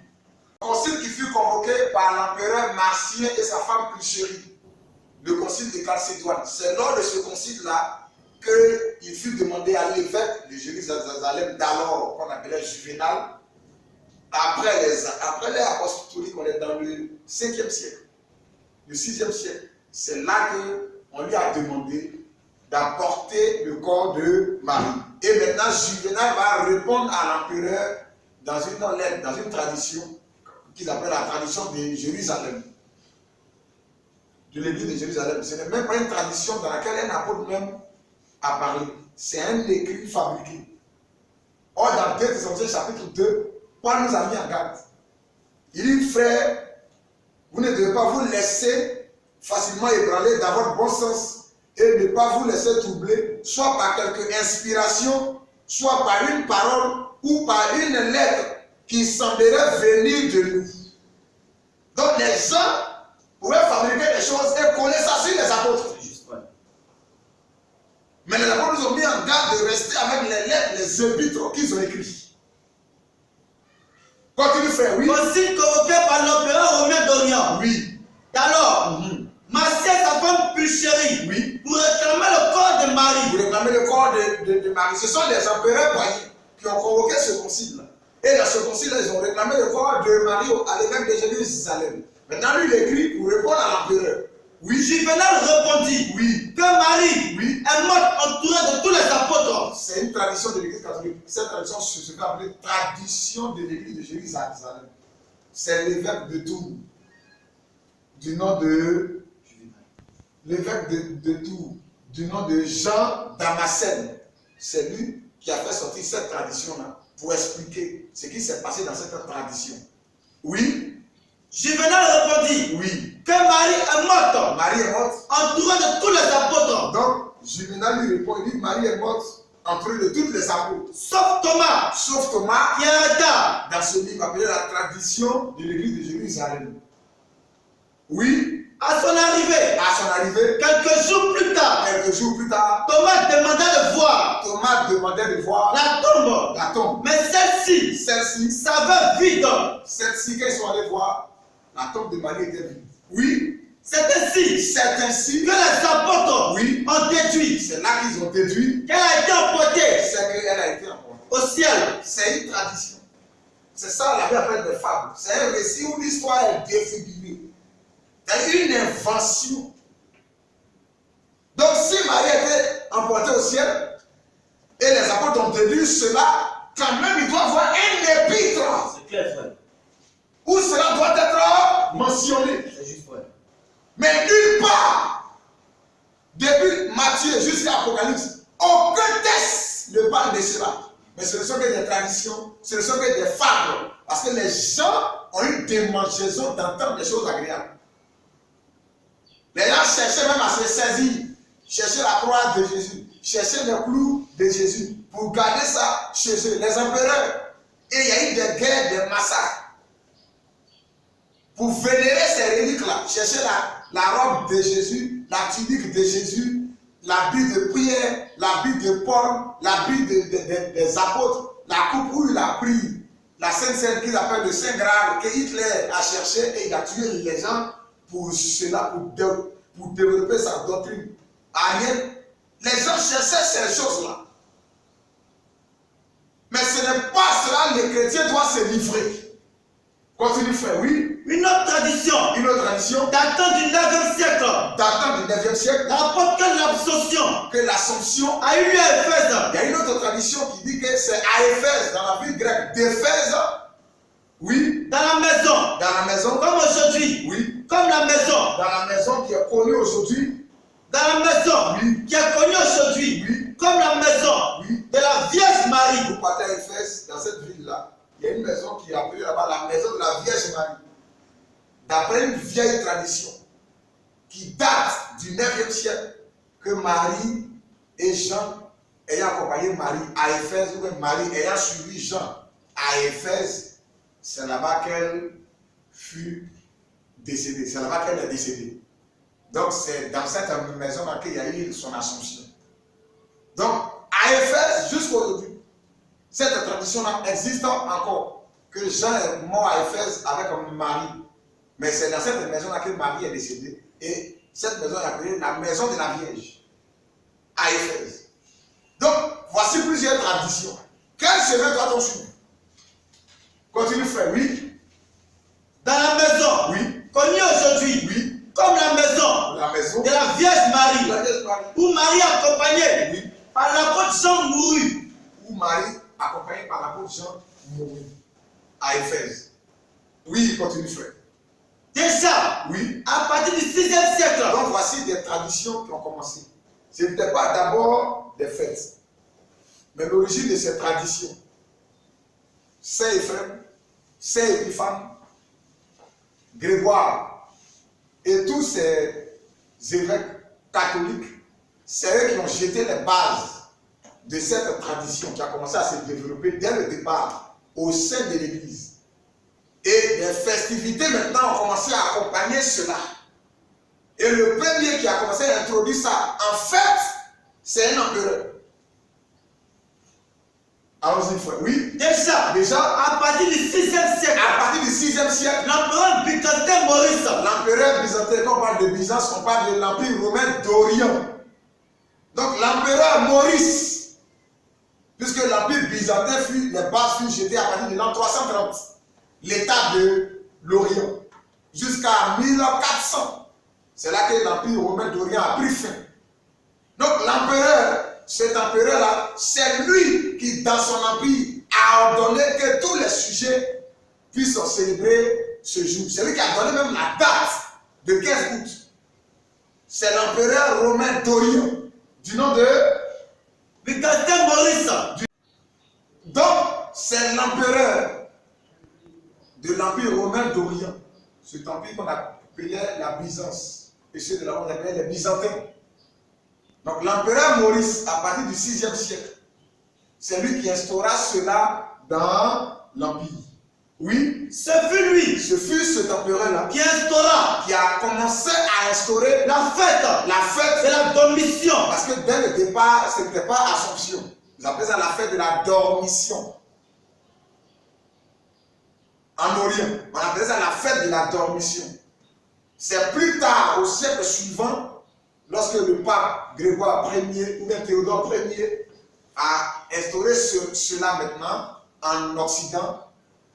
Concile qui fut convoqué par l'empereur Marcien et sa femme Pulchérie. Le concile de Chalcédoine. C'est lors de ce concile-là qu'il fut demandé à l'évêque de Jérusalem d'alors, qu'on appelait Juvénal. Après les apostoliques, on est dans le 5e siècle. Le 6e siècle. C'est là qu'on lui a demandé d'apporter le corps de Marie. Et maintenant, Juvénal va répondre à l'empereur dans une lettre, dans une tradition qu'ils appellent la tradition de Jérusalem, de l'église de Jérusalem. Ce n'est même pas une tradition dans laquelle un apôtre même a parlé. C'est un écrit fabriqué. Or, dans 2 Thessaloniciens chapitre 2, Paul nous a mis en garde. Il dit, frère, vous ne devez pas vous laisser facilement ébranler dans votre bon sens et ne pas vous laisser troubler, soit par quelque inspiration, soit par une parole ou par une lettre qui semblerait venir de nous. Donc les gens pouvaient fabriquer des choses et coller ça sur les apôtres. Mais les apôtres nous ont mis en garde de rester avec les lettres, les épîtres qu'ils ont écrits. Continue frère, oui. Consigne convoqué par l'empereur romain d'Orient. Oui. Et alors, Martial, sa femme plus chérie, Oui. pour réclamer le corps de Marie. Vous réclamez le corps de Marie. Ce sont les empereurs païens qui ont convoqué ce concile-là. Et dans ce concile-là, ils ont réclamé le corps de Marie à l'évêque de Jérusalem. Maintenant, lui, il écrit pour répondre à l'empereur. Oui, Juvenal répondit Oui. que Marie Oui. est morte entourée de tous les apôtres. C'est une tradition de l'église catholique. Cette tradition se fait appeler tradition de l'église de Jérusalem. C'est l'évêque de Tours, du nom de l'évêque de Tours, du nom de Jean Damascène. C'est lui qui a fait sortir cette tradition-là pour expliquer ce qui s'est passé dans cette tradition. Oui. Juvenal répondit Oui. que Marie est morte, Marie est morte. entourée de tous les apôtres. Donc, Juvenal lui répond, il dit Marie est morte entourée de toutes les apôtres. Sauf Thomas, Sauf Thomas, qui arrêta. dans ce livre appelé la tradition de l'église de Jérusalem. Oui. À son arrivée, À son arrivée, quelques jours plus tard, Thomas demanda de voir Thomas demandait de voir la tombe. la tombe. Mais celle-ci Celle-ci, s'avère vide. quand ils sont allés voir, la tombe de Marie était vide. Oui. C'est ainsi C'est ainsi que les apôtres oui, ont déduit c'est là qu'ils ont déduit qu'elle a été emportée c'est qu'elle a été emportée. au ciel. C'est une tradition. C'est ça la Bible appelle des fables. C'est un récit où l'histoire est défigurée. C'est une invention. Donc si Marie était emportée au ciel et les apôtres ont déduit cela, quand même il doit y avoir un épître C'est clair, frère. où cela doit être mentionné. C'est juste vrai. Mais nulle part, depuis Matthieu jusqu'à Apocalypse, aucun texte ne parle de cela. Mais ce ne sont que des traditions, ce ne sont que des fables. Parce que les gens ont eu des démangeaison d'entendre des choses agréables. Les gens cherchaient même à se saisir, chercher la croix de Jésus, chercher les clous de Jésus pour garder ça chez eux, les empereurs. Et il y a eu des guerres, des massacres. Pour vénérer ces reliques-là, chercher la robe de Jésus, la tunique de Jésus, l'habit de prière, l'habit de Paul, l'habit des apôtres, la coupe où il a pris, la Sainte Seine qu'il appelle le Saint Graal, que Hitler a cherché et il a tué les gens pour cela, pour développer sa doctrine. Ariel, les gens cherchaient ces choses-là. Mais ce n'est pas cela, les chrétiens doivent se livrer. Continue frère, oui. Une autre tradition Une autre tradition datant du 9e siècle datant du 9e siècle rapporte que l'absorption que l'Assomption, a eu lieu à Éphèse. il y a une autre tradition qui dit que c'est à Éphèse, dans la ville grecque d'Éphèse, oui, Dans la maison, dans la maison, comme aujourd'hui, oui, comme la maison, dans la maison qui est connue aujourd'hui, dans la maison oui, qui est connue aujourd'hui, oui, comme la maison oui. de la Vierge Marie. Vous partez à Éphèse, dans cette ville-là, il y a une maison qui est appelée là-bas la maison de la Vierge Marie. D'après une vieille tradition qui date du 9e siècle, que Marie et Jean ayant accompagné Marie à Éphèse, ou que Marie ayant suivi Jean à Éphèse, c'est là-bas qu'elle fut décédée. C'est là-bas qu'elle est décédée. Donc c'est dans cette maison-là qu'il y a eu son Assomption. Donc à Éphèse, jusqu'à aujourd'hui, cette tradition-là existe encore, que Jean est mort à Éphèse avec Marie. Mais c'est dans cette maison-là que Marie est décédée. Et cette maison est appelée la maison de la Vierge, à Éphèse. Donc, voici plusieurs traditions. Quel chemin doit-on suivre? Continue frère, oui. Dans la maison, Oui. connue aujourd'hui, Oui. comme la maison De de la Vierge Marie, la Vierge Marie. où Marie accompagnée Oui. par l'apôtre Jean mourut. Où Marie, accompagnée par l'apôtre Jean, mourut à Éphèse. Oui, continue frère. Déjà, Oui. à partir du 6e siècle, Donc voici des traditions qui ont commencé. Ce n'était pas d'abord des fêtes. Mais l'origine de ces traditions, Saint Éphrem, Saint Épiphane, Grégoire et tous ces évêques catholiques, c'est eux qui ont jeté les bases de cette tradition qui a commencé à se développer dès le départ au sein de l'Église. Et les festivités maintenant ont commencé à accompagner cela. Et le premier qui a commencé à introduire ça, en fait, c'est un empereur. Allons-y, frère. Oui. Déjà, à partir du 6e siècle, À partir du 6e siècle, l'empereur byzantin Maurice, l'empereur byzantin, quand on parle de Byzance, on parle de l'Empire romain d'Orient. Donc l'empereur Maurice, puisque l'Empire byzantin les bases furent jetées à partir de l'an 330, l'état de l'Orient, jusqu'à 1400. C'est là que l'Empire romain d'Orient a pris fin. Donc l'empereur, cet empereur-là, c'est lui qui, dans son empire, a ordonné que tous les sujets puissent célébrer ce jour. C'est lui qui a donné même la date de 15 août. C'est l'empereur romain d'Orient, du nom de byzantin Maurice. Donc, c'est l'empereur de l'Empire romain d'Orient. Cet empire qu'on appelait la Byzance. Et ceux de là, on appelait les Byzantins. Donc, l'empereur Maurice, à partir du 6e siècle, c'est lui qui instaura cela dans l'empire. Oui. Ce fut lui. Ce fut cet empereur-là qui instaura, qui a commencé à instaurer la fête de la dormition. Parce que dès le départ, ce n'était pas Assomption. Ils appelaient ça la fête de la dormition. En Orient, on appelait ça la fête de la dormition. C'est plus tard, au siècle suivant, lorsque le pape Grégoire Ier ou bien Théodore Ier a instauré cela maintenant en Occident,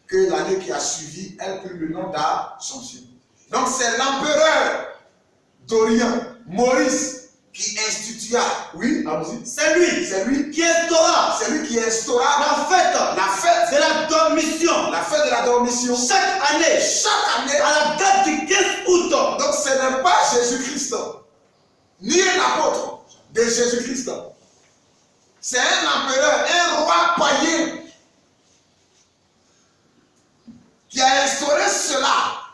que l'année qui a suivi, elle prit le nom d'Assomption. Donc c'est l'empereur d'Orient, Maurice, qui institua, oui, allons-y, c'est lui qui instaura, la fête de la dormition, chaque année, à la date du 15 août. Donc ce n'est pas Jésus-Christ, ni l'apôtre de Jésus-Christ. C'est un empereur, un roi païen qui a instauré cela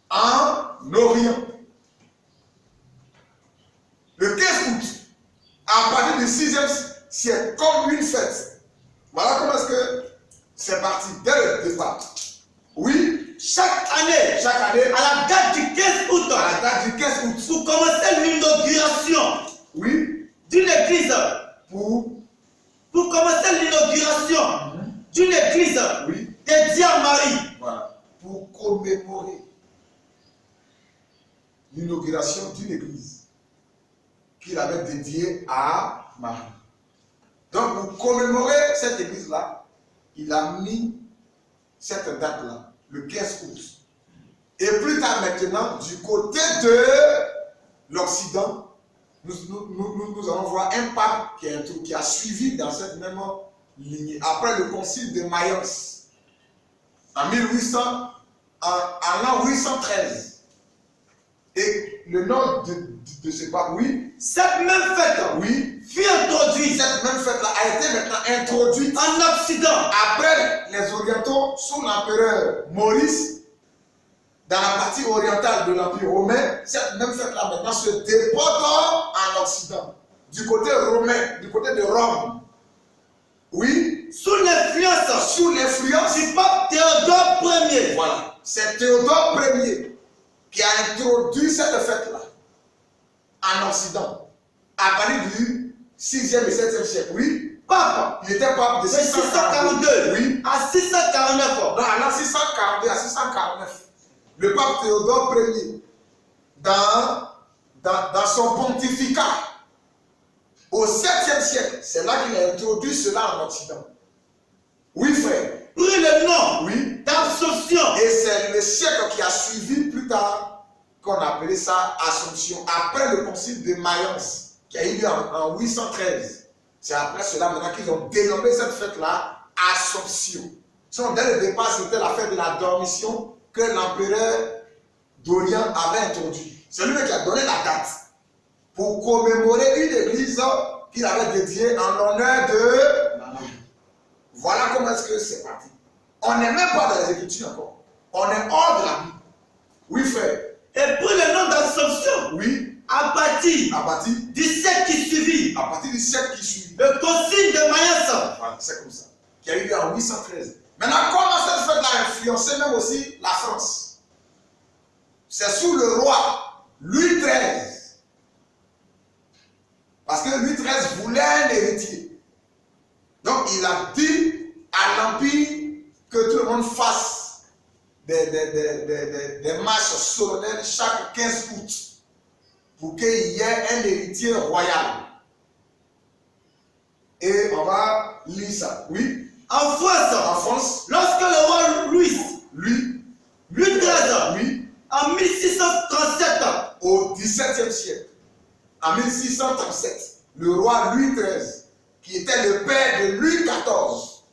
en Orient. Le 15 août, à partir du 6e siècle, comme une fête. Voilà comment est-ce que c'est parti dès le départ. Oui, chaque année, à la date du 15 août, pour commencer l'inauguration, oui, d'une église, pour commencer l'inauguration d'une église, oui, dédiée à Marie. Voilà, pour commémorer l'inauguration d'une église qu'il avait dédiée à Marie. Donc, pour commémorer cette église-là, il a mis cette date-là, le 15 août. Et plus tard maintenant, du côté de l'Occident, nous allons voir un pape qui a suivi dans cette même lignée. Après le concile de Mayence, en l'an 813. Et le nom de ce pape, oui, cette même fête, oui, fut introduite. Cette même fête-là a été maintenant introduite en Occident. Après les Orientaux, sous l'empereur Maurice, dans la partie orientale de l'Empire romain. Cette même fête-là maintenant se déporte en Occident, du côté romain, du côté de Rome. Oui, sous l'influence du pape Théodore Ier. Voilà, c'est Théodore Ier qui a introduit cette fête-là en Occident, à partir du 6e et 7e siècle. Oui, pape. Il était pape de 642 oui, à 649. Non, en 642 à 649, le pape Théodore Ier, dans son pontificat, au 7e siècle, c'est là qu'il a introduit cela en Occident. Oui, frère. Pris le nom, oui, d'Assomption. Et c'est le siècle qui a suivi plus tard qu'on appelait ça Assomption, après le concile de Mayence, qui a eu lieu en 813. C'est après cela maintenant qu'ils ont dénommé cette fête-là Assomption. Dès le départ, c'était la fête de la dormition que l'empereur d'Orient avait introduit. C'est lui qui a donné la date pour commémorer une église qu'il avait dédiée en l'honneur de Marie. Voilà comment est-ce que c'est parti. On n'est même pas dans les Écritures encore. On est hors de la Bible. Oui, frère. Et pour le nom d'Assomption, oui, à partir du siècle qui suivit, à partir du siècle qui suit, le concile de Mayence, voilà, c'est comme ça, qui a eu lieu en 813. Maintenant, comment cette fête-là a influencé même aussi la France? C'est sous le roi Louis XIII. Parce que Louis XIII voulait un héritier. Donc il a dit à l'Empire que tout le monde fasse des marches solennelles chaque 15 août pour qu'il y ait un héritier royal. Et on va lire ça. Oui. En France, lorsque le roi Louis XIII, en 1637, au XVIIe siècle, en 1637, le roi Louis XIII, qui était le père de Louis XIV.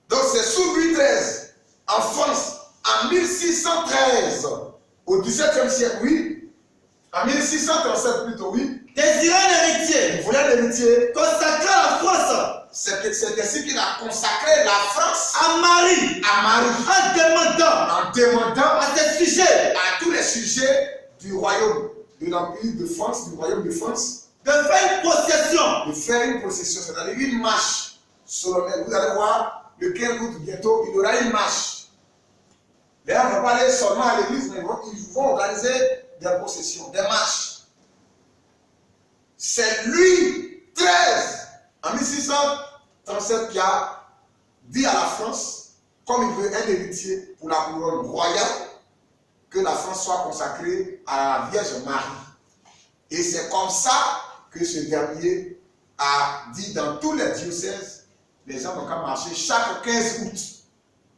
Donc c'est sous Louis XIII, en France, en 1613, au XVIIe siècle, oui, en 1637 plutôt, oui, désirant un héritier, il voulait un héritier, consacré à la France, c'est ainsi qu'il a consacré la France à Marie, en demandant à ses sujets, à tous les sujets du royaume, de l'Empire de France, du royaume de France, de faire une procession, c'est-à-dire une marche solennelle. Vous allez voir, le 15 août bientôt, il y aura une marche. D'ailleurs, on ne va pas aller seulement à l'église, mais ils vont organiser des processions, des marches. C'est Louis XIII, en 1637, qui a dit à la France, comme il veut un héritier pour la couronne royale, que la France soit consacrée à la Vierge Marie. Et c'est comme ça que ce dernier a dit dans tous les diocèses, les gens n'ont qu'à marcher chaque 15 août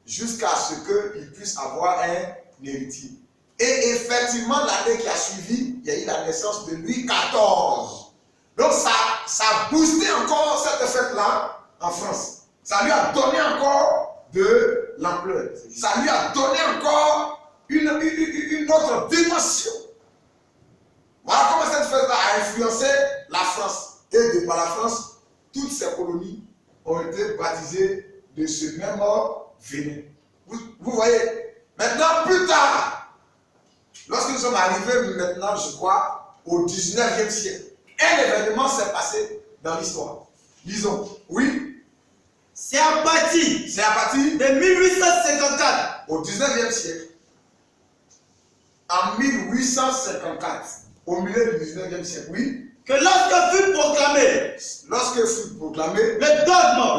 jusqu'à ce qu'ils puissent avoir un héritier. Et effectivement, l'année qui a suivi, il y a eu la naissance de Louis XIV. Donc ça a boosté encore cette fête-là en France. Ça lui a donné encore de l'ampleur. Ça lui a donné encore une autre dimension. Voilà comment cette fête-là a influencé la France. Et de par la France, toutes ces colonies ont été baptisées de ce même venin. Vous voyez, maintenant, plus tard, lorsque nous sommes arrivés maintenant, je crois, au 19e siècle, un événement s'est passé dans l'histoire. Disons, oui. C'est à partir de 1854, au 19e siècle, en 1854, au milieu du 19e siècle, oui, que lorsque fut proclamé le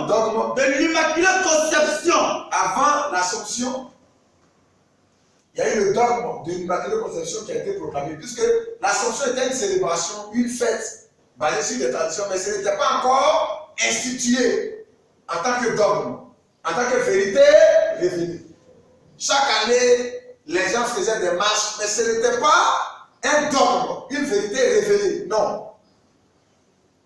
dogme de l'Immaculée Conception, avant l'Assomption, il y a eu le dogme de l'Immaculée Conception qui a été proclamé, puisque l'Assomption était une célébration, une fête basée sur des traditions, mais ce n'était pas encore institué en tant que dogme, en tant que vérité révélée. Chaque année, les gens faisaient des marches, mais ce n'était pas un dogme, une vérité révélée, non.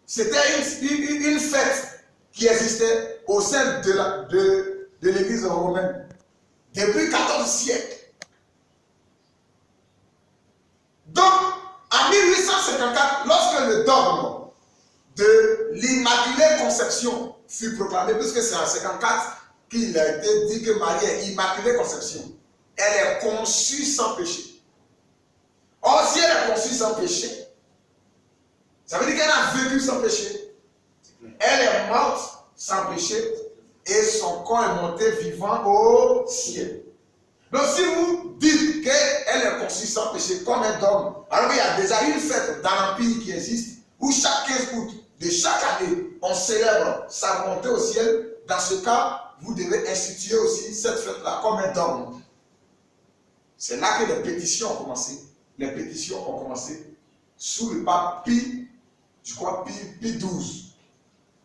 C'était une fête qui existait au sein de l'Église romaine depuis 14 siècles. Donc, en 1854, lorsque le dogme de l'Immaculée Conception fut proclamé, puisque c'est en 1954 qu'il a été dit que Marie est Immaculée Conception, elle est conçue sans péché. Or, si elle est conçue sans péché, ça veut dire qu'elle a vécu sans péché. Elle est morte sans péché et son corps est monté vivant au ciel. Donc si vous dites qu'elle est conçue sans péché comme un dogme, alors il y a déjà une fête dans l'Empire qui existe où chaque 15 août de chaque année, on célèbre sa montée au ciel. Dans ce cas, vous devez instituer aussi cette fête-là comme un dogme. C'est là que les pétitions ont commencé. Les pétitions ont commencé sous le pape Pie, je crois Pie 12.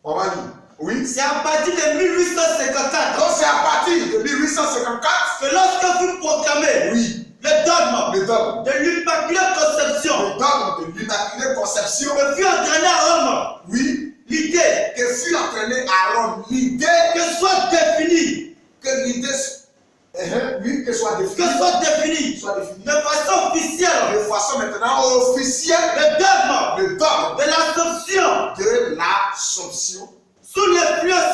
On va lire. Oui. C'est à partir de 1854. Donc c'est à partir de 1854 que lorsque fut proclamé le dogme de l'Immaculée Conception, le dogme de l'Immaculée Conception, que fut entraîné à Rome, oui, l'idée que fut entraîné à Rome, l'idée que soit définie, que l'idée oui, que soit définie de façon officielle, de façon maintenant officielle, le dogme de l'Assomption, sous l'influence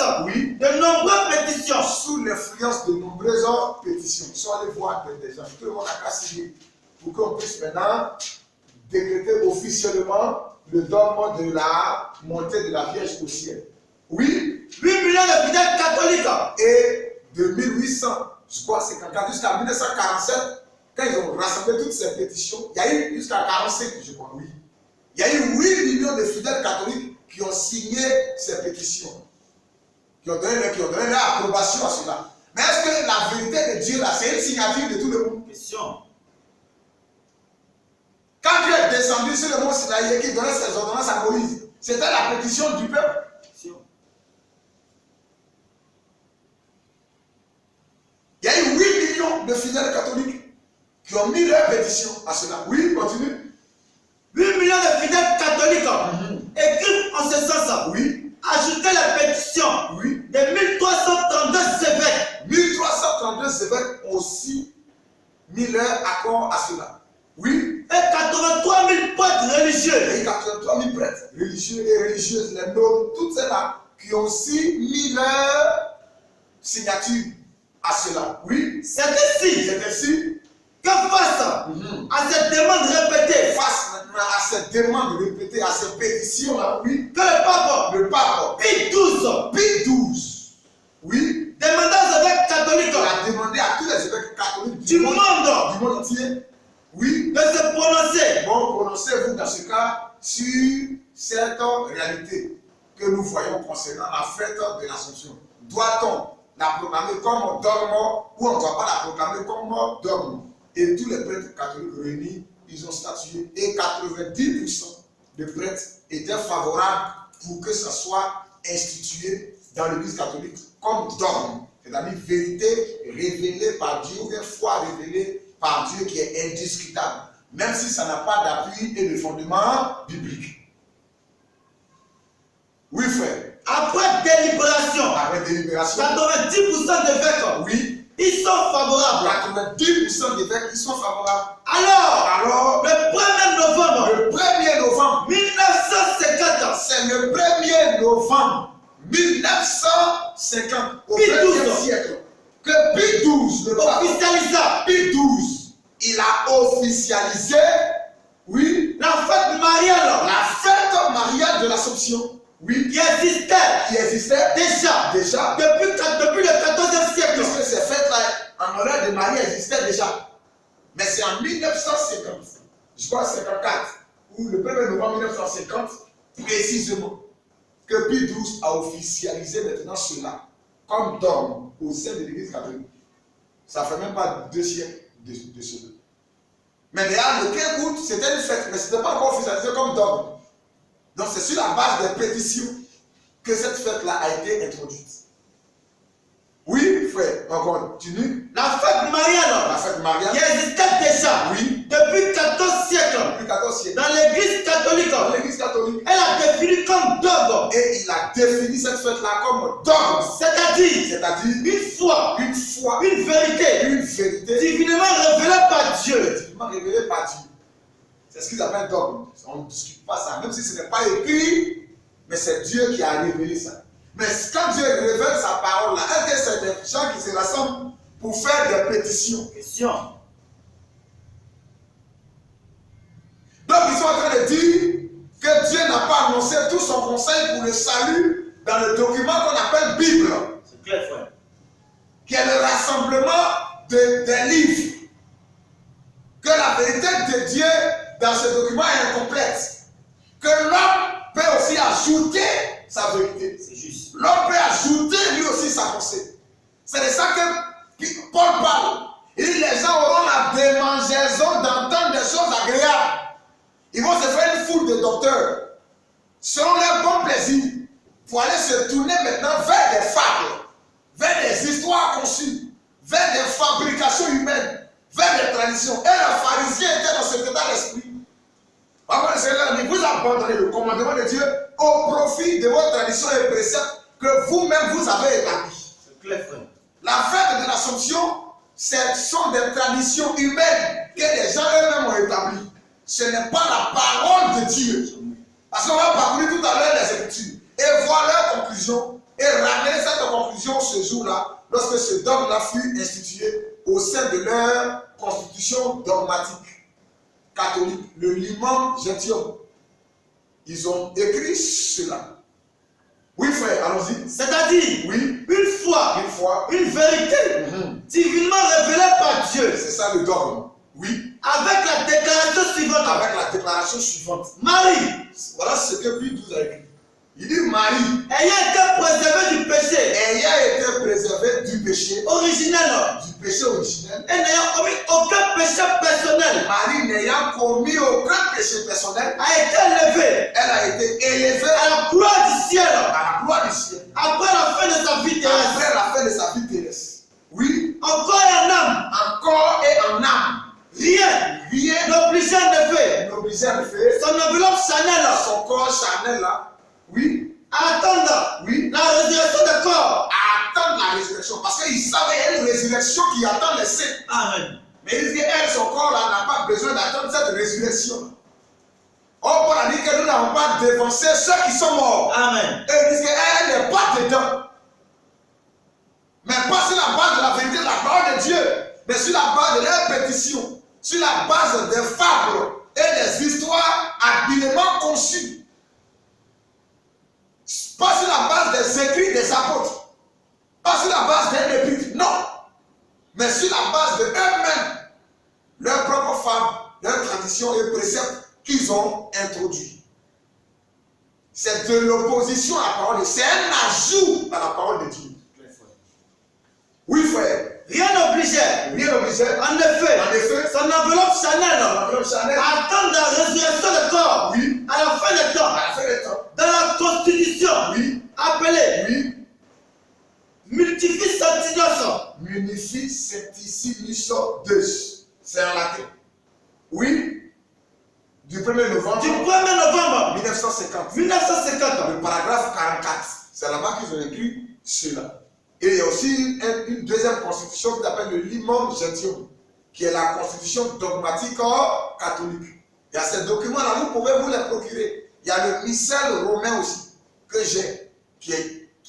de nombreuses pétitions. Sous l'influence de nombreuses pétitions. Ils sont allés voir des gens. Tout le monde a qu'à signer pour qu'on puisse maintenant décréter officiellement le dogme de la montée de la Vierge au ciel. Oui. 8 millions de fidèles catholiques. Et de 1800, je crois, 54 jusqu'à 1947, quand ils ont rassemblé toutes ces pétitions, il y a eu jusqu'à 45, je crois, oui. Il y a eu 8 millions de fidèles catholiques qui ont signé ces pétitions, qui ont donné leur approbation à cela. Mais est-ce que la vérité de Dieu là, c'est une signature de tout le monde? Question. Quand Dieu est descendu sur le mont Sinaï et qu'il donnait ses ordonnances à Moïse, c'était la pétition du peuple. Question. Il y a eu 8 millions de fidèles catholiques qui ont mis leur pétition à cela. Oui, continue. 8 millions de fidèles catholiques écrivent en ce sens. Oui. Ajoutez la pétition Oui. de 1332 évêques. 1332 évêques ont aussi mis leur accord à cela. Oui. Et 83 000 prêtres religieux. Et 83 000 prêtres religieux et religieuses, les noms, toutes celles-là, qui ont aussi mis leur signature à cela. Oui. C'est ainsi C'est ainsi que face à cette demande répétée, face maintenant à cette demande répétée, à ces pétitions-là, oui, que le pape Pie XII, oui, demandait aux évêques catholiques a demandé à tous les évêques catholiques du monde entier, oui, de se prononcer. bon, prononcez-vous dans ce cas sur cette réalité que nous voyons concernant la fête de l'Assomption. Doit-on la proclamer comme dogme ou on ne doit pas la proclamer comme dogme? Et tous les prêtres catholiques réunis, ils ont statué et 90% des prêtres étaient favorables pour que ça soit institué dans l'Église catholique comme dogme, c'est-à-dire vérité révélée par Dieu ou bien foi révélée par Dieu qui est indiscutable, même si ça n'a pas d'appui et de fondement biblique. Oui, frère. Après délibération, 90% d'évêques, oui, ils sont favorables. 90% d'évêques, ils sont favorables. Alors, le 1er novembre, le 1er novembre 1950, c'est le 1er novembre 1950, au XXe siècle, que Pie XII, le pape, officialisa Pie XII, il a officialisé, oui, la fête mariale, de l'Assomption, oui, qui existait déjà depuis le 14e siècle. Puisque ces fêtes-là, en honneur de Marie, existaient déjà. Mais c'est en 1950, je crois 54, ou le 1er novembre 1950, précisément, que Pie XII a officialisé maintenant cela comme dogme au sein de l'Église catholique. Ça fait même pas 2 siècles de cela. Mais déjà, le 15 août, c'était une fête, mais ce n'était pas encore officialisé comme dogme. Donc c'est sur la base des pétitions que cette fête-là a été introduite. Oui, frère, on continue. La fête mariale, qui existait déjà depuis 14 siècles dans l'Église catholique, elle a défini comme dogme. Et il a défini cette fête-là comme dogme. C'est-à-dire une foi, une vérité divinement révélée par Dieu. C'est ce qu'ils appellent dogme. On ne discute pas ça, même si ce n'est pas écrit, mais c'est Dieu qui a révélé ça. Mais quand Dieu révèle sa parole là, est-ce que c'est des gens qui se rassemblent pour faire des pétitions? Donc ils sont en train de dire que Dieu n'a pas annoncé tout son conseil pour le salut dans le document qu'on appelle Bible. C'est clair, frère. Qui est le rassemblement des livres. Que la vérité de Dieu dans ce document est incomplète. Que l'homme peut aussi ajouter sa vérité. C'est juste. L'homme peut ajouter lui aussi sa pensée. C'est de ça que Paul parle. Il dit les gens auront la démangeaison d'entendre des choses agréables. Ils vont se faire une foule de docteurs selon leur bon plaisir pour aller se tourner maintenant vers des fables, vers des histoires conçues, vers des fabrications humaines, vers des traditions. Et les pharisiens étaient dans cet état d'esprit. Vous abandonnez le commandement de Dieu au profit de vos traditions et préceptes que vous-même vous avez établis. C'est clair, frère. La fête de l'Assomption, ce sont des traditions humaines que les gens eux-mêmes ont établies. Ce n'est pas la parole de Dieu. Parce qu'on va parcourir tout à l'heure les Écritures et voir leur conclusion et ramener cette conclusion ce jour-là, lorsque ce dogme-là fut institué au sein de leur constitution dogmatique catholique, le Liman Gentium. Ils ont écrit cela. Oui, frère, allons-y. C'est-à-dire, une foi, une vérité divinement révélée par Dieu. C'est ça le dogme. Oui. Avec la déclaration suivante. Avec la déclaration suivante. Marie. Voilà ce que Pie XII a écrit. Il dit Marie, ayant été préservée du péché du péché originel originel, et n'ayant commis aucun péché personnel, Marie n'ayant commis aucun péché personnel, a été élevée elle a été élevée à la gloire du ciel à la gloire du ciel après la fin de sa vie terrestre. après la fin de sa vie terrestre. Oui, Encore et en âme, encore et en âme. rien Rien n'obligeait en effet n'obligeait à le faire. son enveloppe charnelle Son corps charnel là, oui, à attendre oui, la résurrection de corps. à attendre la résurrection. Parce qu'il savait qu'il y a une résurrection qui attend les saints. Amen. Mais il dit qu'elle, son corps là, n'a pas besoin d'attendre cette résurrection. Or, Paul a dit que nous n'avons pas dévancé ceux qui sont morts. Amen. Et il dit qu'elle n'est pas dedans. Mais pas sur la base de la vérité de la parole de Dieu, mais sur la base de leurs pétitions, sur la base des fables et des histoires habilement conçues. Pas sur la base des écrits des apôtres, pas sur la base d'un épître, non, mais sur la base de eux-mêmes, leurs propres fables, leurs traditions et préceptes qu'ils ont introduits. C'est de l'opposition à la parole de Dieu, c'est un ajout à la parole de Dieu. Oui, frère. Rien n'obligeait. Rien n'obligeait. En effet, son enveloppe charnelle attend la résurrection de corps. Oui. À la fin des temps. À la fin des temps. Dans la constitution. Oui. Appelée. Oui. Multifice Sanctinos. Munifi Sanctissimus Deus. C'est en latin. Oui. Du 1er novembre. Du 1er novembre 1950. 1950. Le paragraphe 44. C'est là-bas qu'ils ont écrit cela. Et il y a aussi une deuxième constitution qui s'appelle le Limam Gentium, qui est la constitution dogmatique catholique. Il y a ces documents-là, vous pouvez vous les procurer. Il y a le missel romain aussi, que j'ai, qui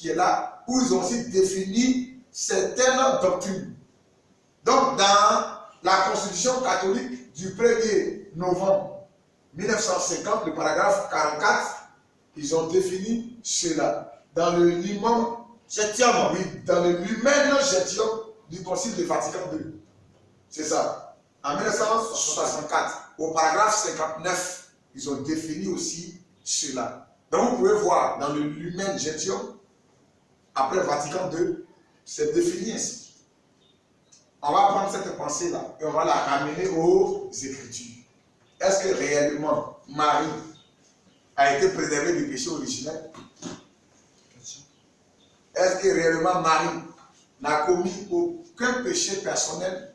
est là, où ils ont aussi défini certaines doctrines. Donc, dans la constitution catholique du 1er novembre 1950, le paragraphe 44, ils ont défini cela. Dans le Limam Gentium. Oui, dans le Lumen Gentium du Concile de Vatican II. C'est ça. En 1964, au paragraphe 59, ils ont défini aussi cela. Donc vous pouvez voir dans le Lumen Gentium, après Vatican II, c'est défini ainsi. On va prendre cette pensée-là et on va la ramener aux Écritures. Est-ce que réellement Marie a été préservée du péché originel? Est-ce que réellement Marie n'a commis aucun péché personnel?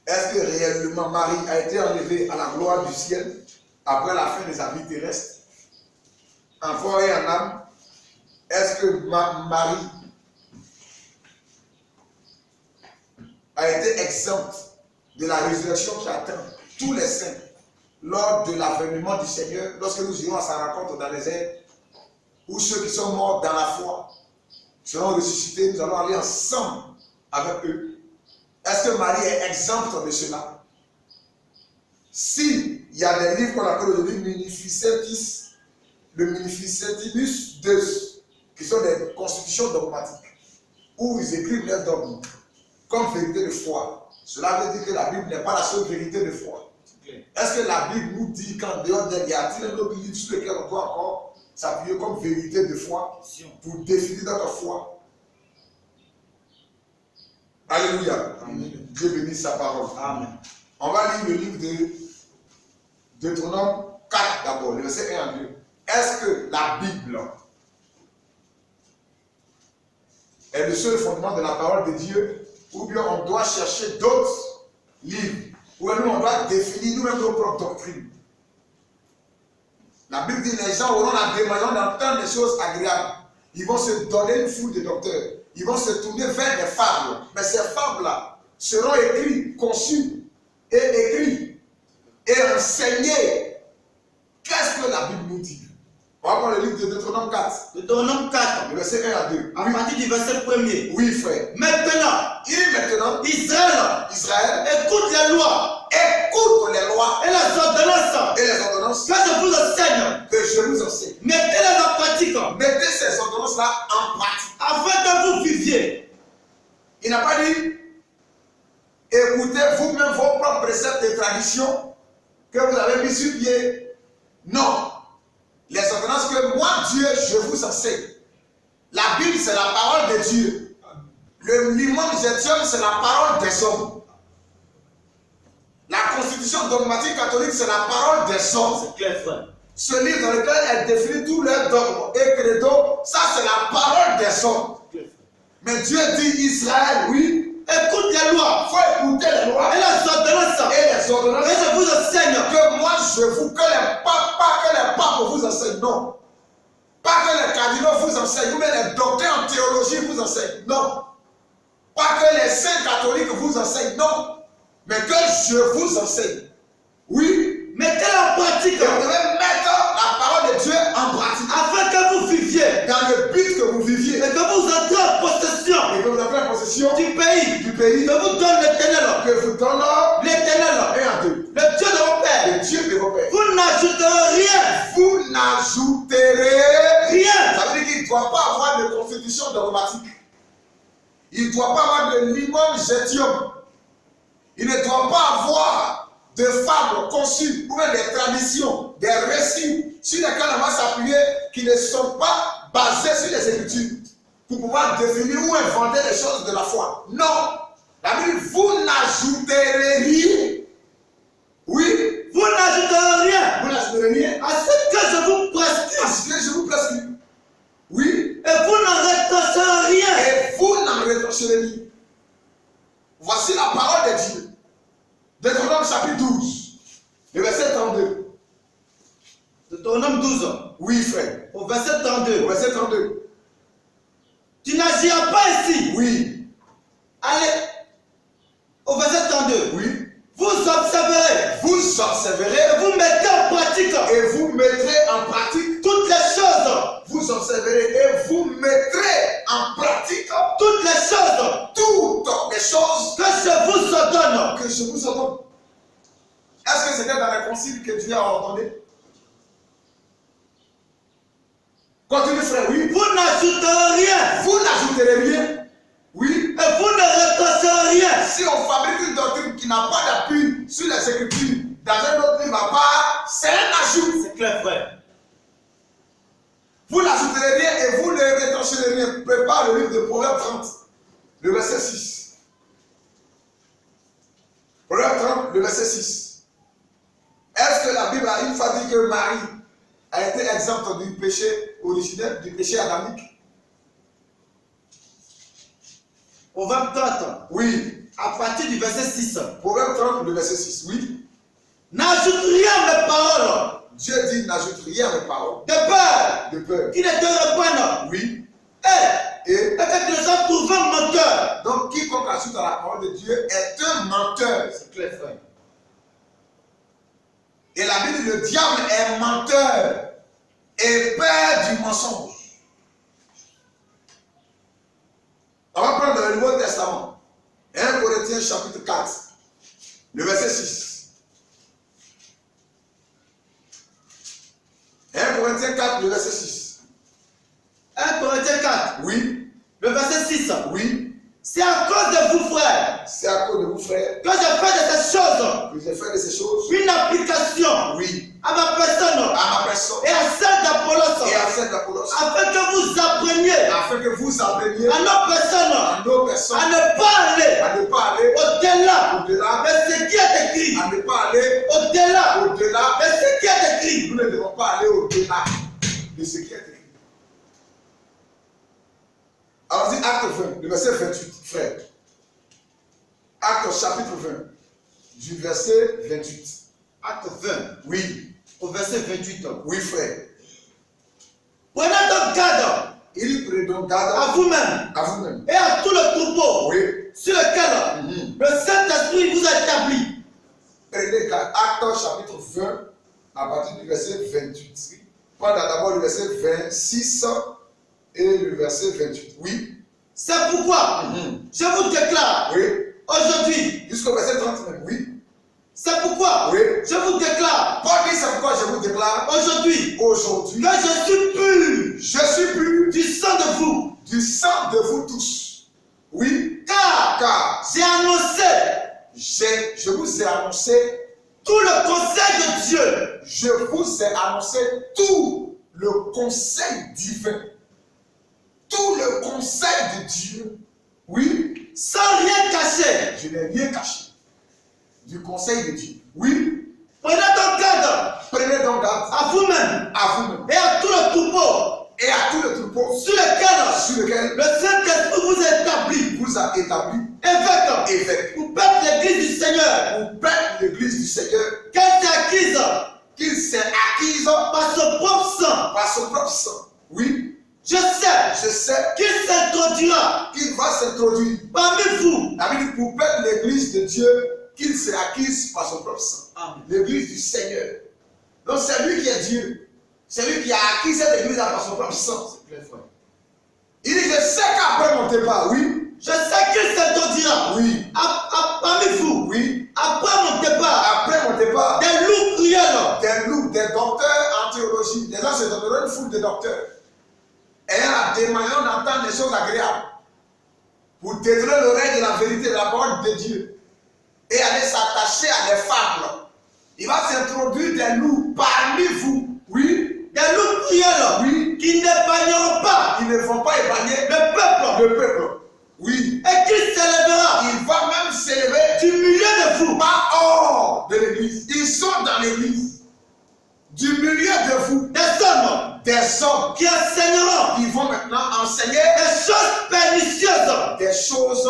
Est-ce que réellement Marie a été enlevée à la gloire du ciel après la fin de sa vie terrestre? En corps et en âme? Est-ce que Marie a été exempte de la résurrection qui attend tous les saints lors de l'avènement du Seigneur, lorsque nous irons à sa rencontre dans les airs, où ceux qui sont morts dans la foi seront ressuscités, nous allons aller ensemble avec eux. Est-ce que Marie est exempte de cela? Si il y a des livres qu'on appelle aujourd'hui le Munificentimus Deus, qui sont des constitutions dogmatiques, où ils écrivent leurs dogmes comme vérité de foi, cela veut dire que la Bible n'est pas la seule vérité de foi. Est-ce que la Bible nous dit qu'en dehors d'elle, y a-t-il un autre livre sur lequel on doit encore s'appuyer comme vérité de foi pour définir notre foi? Alléluia. Amen. Dieu bénisse sa parole. Amen. On va lire le livre de Deutéronome 4 d'abord, le verset 1 à 2. Est-ce que la Bible est le seul fondement de la parole de Dieu, ou bien on doit chercher d'autres livres où nous on doit définir nous-mêmes nos propres doctrines? La Bible dit les gens auront la démaillon d'entendre des choses agréables. Ils vont se donner une foule de docteurs. Ils vont se tourner vers des fables. Mais ces fables-là seront écrites, conçues et écrites et enseignées. Qu'est-ce que la Bible nous dit? On va prendre le livre de Deutéronome 4. Deutéronome 4. Le verset 1 à 2. À partir du verset 1er. Oui, frère. Maintenant, Israël, écoute les lois. Écoute les lois et les ordonnances. que je vous enseigne. Que je vous enseigne. Mettez-les en pratique. Mettez ces ordonnances-là en pratique. Afin que vous viviez. Il n'a pas dit écoutez vous-même vos propres préceptes et traditions que vous avez mis sur pied. Non. Les ordonnances que moi, Dieu, je vous enseigne. La Bible, c'est la parole de Dieu. Le minimum Gétium, c'est la parole des hommes. La constitution dogmatique catholique, c'est la parole des hommes. C'est clair, frère. Ce livre dans lequel elle définit tous leurs dogmes et credo, ça c'est la parole des hommes. Mais Dieu dit Israël, oui. Écoute les lois. Il faut écouter les lois Et les ordonnances. et les ordonnances. Et je vous enseigne. Que moi je vous, que les papes, pas que les papes vous enseignent, non. Pas que les cardinaux vous enseignent, ou bien les docteurs en théologie vous enseignent, non. Pas que les saints catholiques vous enseignent, non. Mais que je vous enseigne. Oui. Mettez-le en pratique. Et vous devez mettre la parole de Dieu en pratique. Afin que vous viviez. Dans le but que vous viviez. Et que vous entrez en possession. Et que vous avez la possession Du pays. que vous donne l'éternel. Que vous donne l'éternel. Et en deux. Le Dieu de vos pères. Le Dieu de vos pères. Vous n'ajouterez rien. Vous n'ajouterez rien. Ça veut dire qu'il ne doit pas avoir de constitution dogmatique. Il ne doit pas avoir de limum Gétium. Il ne doit pas avoir de fables conçues ou même des traditions, des récits sur lesquels on va s'appuyer qui ne sont pas basés sur les Écritures pour pouvoir définir ou inventer les choses de la foi. Non. La Bible, vous n'ajouterez rien. Oui. Vous n'ajouterez rien. Vous n'ajouterez rien. À ce que je vous prescris. À ce que je vous prescris. Oui. Et vous n'en rétorcherez rien. Et vous n'en rétorcherez rien. Voici la parole de Dieu. Deutéronome chapitre 12, le verset 32. Deutéronome 12. Oui, frère. Au verset 32. Au verset 32. Tu n'agiras pas ici. Oui. Allez. Au verset 32. Oui. Vous observerez. Vous observerez. Et vous mettez en pratique. Et vous mettrez en pratique. Toutes les choses. Vous observerez et vous mettrez en pratique. Toutes les choses. Toutes les choses. Que je vous ordonne. Que je vous ordonne. Est-ce que c'était dans les conciles que Dieu a ordonné? Continue, frère, oui. Vous n'ajouterez rien. Vous n'ajouterez rien. Oui. Et vous ne rétorcherez rien. Si on fabrique une doctrine qui n'a pas d'appui sur les Écritures, dans un autre livre à part, c'est un ajout. C'est clair, frère. Vous n'ajouterez rien et vous ne rétorcherez rien. Prépare le livre de Proverbe 30, le verset 6. Proverbe 30, le verset 6. Est-ce que la Bible a une fois dit que Marie a été exempte du péché originel, du péché adamique? Proverbe 30. Oui. À partir du verset 6. Proverbe 30, le verset 6. Oui. N'ajoute rien à mes paroles. Dieu dit n'ajoute rien à mes paroles. De peur. De peur. Qui ne te reprenne. Oui. Et que tu les as trouvés menteurs. Donc quiconque ajoute à la parole de Dieu est un menteur. C'est clair, frère. Et la Bible dit le diable est menteur et père du mensonge. On va prendre le Nouveau Testament. 1 Corinthiens chapitre 4, le verset 6. 1 Corinthiens 4, le verset 6. 1 Corinthiens 4. Oui. Le verset 6. Oui. C'est à cause de vous, frères. C'est à cause de vous, frères, Que je fais de ces choses. que j'ai fait de ces choses. Une application. Oui. À ma personne. À ma personne. Et à celle d'Apollos. Et à celle d'Apollos. Afin que vous appreniez. Afin que vous appreniez À nos personnes. à nos personnes. À ne pas aller. À ne pas aller Au-delà. au-delà. De ce qui est écrit. À ne pas aller Au-delà. au-delà. De ce qui est écrit. Nous ne devons pas aller au-delà de ce qui est écrit. Alors, dit acte 20, le verset 28, frère. Acte chapitre 20, du verset 28. Acte 20. Oui, Au verset 28. oui, frère. Prenez donc garde Il prenait donc à garde vous-même à vous-même. et à tout le troupeau Oui. sur lequel le Saint-Esprit vous a établi. Prenez garde. Acte chapitre 20, à partir du verset 28. Prends d'abord le verset 26 et le verset 28. Oui. C'est pourquoi je vous déclare Oui. aujourd'hui. Jusqu'au verset 30 même. Oui. C'est pourquoi Oui. je vous déclare Paul dit c'est pourquoi je vous déclare aujourd'hui aujourd'hui que je suis pur je suis pur du sang de vous. du sang de vous tous. Oui. Car j'ai annoncé je vous ai annoncé, tout le conseil de Dieu. je vous ai annoncé tout le conseil divin. Tout le conseil de Dieu. Oui. Sans rien cacher. Je n'ai rien caché. Du conseil de Dieu. Oui. Prenez donc garde. Prenez donc garde. À vous-même. À vous-même. Et à tout le troupeau. Et à tout le troupeau. Sur lequel le Saint-Esprit vous a établi. Vous a établi. Évêque. Pour perdre l'église du Seigneur. Pour perdre l'église du Seigneur. Qu'elle s'est acquise. Qu'il s'est acquise. Par son propre sang. Par son propre sang. Oui. Je sais qu'il s'introduira. Qu'il va s'introduire parmi vous. Pour perdre l'église de Dieu qu'il s'est acquise par son propre sang. L'église du Seigneur. Donc c'est lui qui est Dieu. C'est lui qui a acquis cette église par son propre sang. Il dit, je sais qu'après mon départ, oui. Je sais qu'il s'introduira. Oui. Parmi vous. Oui. Après mon départ. Après mon départ. Des loups cruels. Des loups, des docteurs en théologie. Des gens se donneront une foule de docteurs. Ayant la démanion d'entendre des choses agréables. Pour détruire l'oreille de la vérité, de la parole de Dieu. Et aller s'attacher à des fables. Il va s'introduire des loups parmi vous. Oui. Des loups cruels. Oui. Qui n'épargneront pas. Qui ne vont pas épargner le peuple. Le peuple. Oui. Et qui s'élèvera. Il va même s'élever du milieu de vous. Pas hors de l'église. Ils sont dans l'église. Du milieu de vous. Des hommes. Qui enseigneront. Qui vont maintenant enseigner. Des choses pernicieuses. Des choses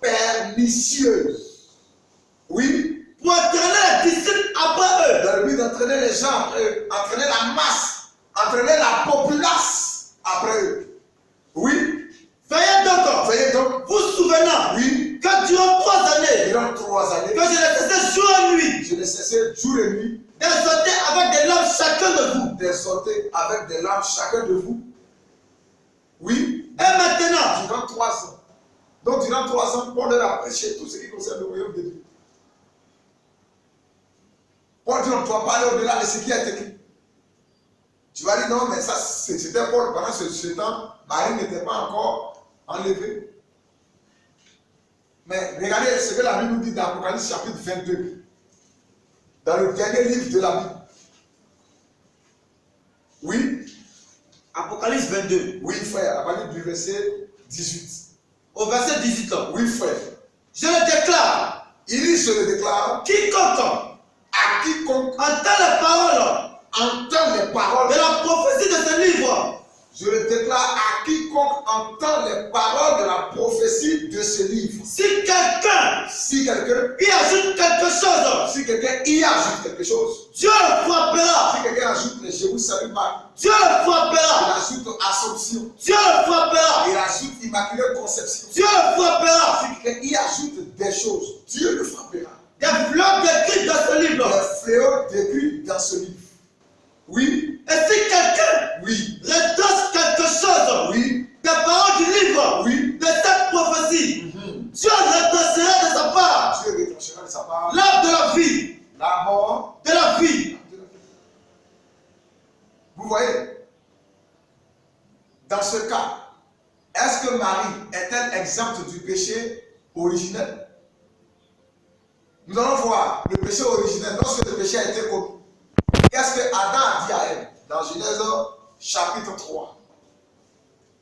pernicieuses. Oui. Pour entraîner les disciples après eux. Dans le but d'entraîner les gens après eux. Entraîner la masse. Entraîner la populace après eux. Oui. Veuillez donc. Vous souvenant. Oui. Que durant 3 années. Durant 3 années. Que je n'ai cessé jour et nuit. Je n'ai cessé jour et nuit. D'exhorter avec des larmes chacun de vous. D'exhorter avec des larmes chacun de vous. Oui. Et maintenant. Durant 3 ans. Donc durant 3 ans, Paul leur a prêché tout ce qui concerne le royaume de Dieu. Paul dit, on ne doit pas aller au-delà de ce qui est écrit. Tu vas dire, non, mais ça, c'était Paul. Pendant ce temps, Marie n'était pas encore enlevée. Mais regardez ce que la Bible nous dit dans Apocalypse chapitre 22. Dans le dernier livre de la Bible. Oui. Apocalypse 22. Oui, frère. À partir du verset 18. Au verset 18 là. Oui, frère. Je le déclare. Il dit, je le déclare. Quiconque. À quiconque. Entend les paroles. De la prophétie de ce livre. Je le déclare à quiconque entend les paroles de la prophétie de ce livre. Si quelqu'un y ajoute quelque chose, si quelqu'un y ajoute quelque chose, Dieu le frappera. Si quelqu'un ajoute les Je vous salue Marie, Dieu le frappera. Il ajoute Assomption, Dieu le frappera. Il ajoute Immaculée Conception, Dieu le frappera. Si quelqu'un y ajoute des choses, Dieu le frappera. Des fléaux décrits dans ce livre. Des fléaux décrits dans ce livre. Oui. Et si quelqu'un redresse quelque chose, des paroles du livre, de cette prophétie, Dieu redressera de sa part. Dieu retranchera de sa part l'arbre de la vie. La mort de la vie. Vous voyez, dans ce cas, est-ce que Marie est-elle exempte du péché originel? Nous allons voir le péché originel, lorsque le péché a été commis. Qu'est-ce que Adam a dit à elle dans Genèse chapitre 3,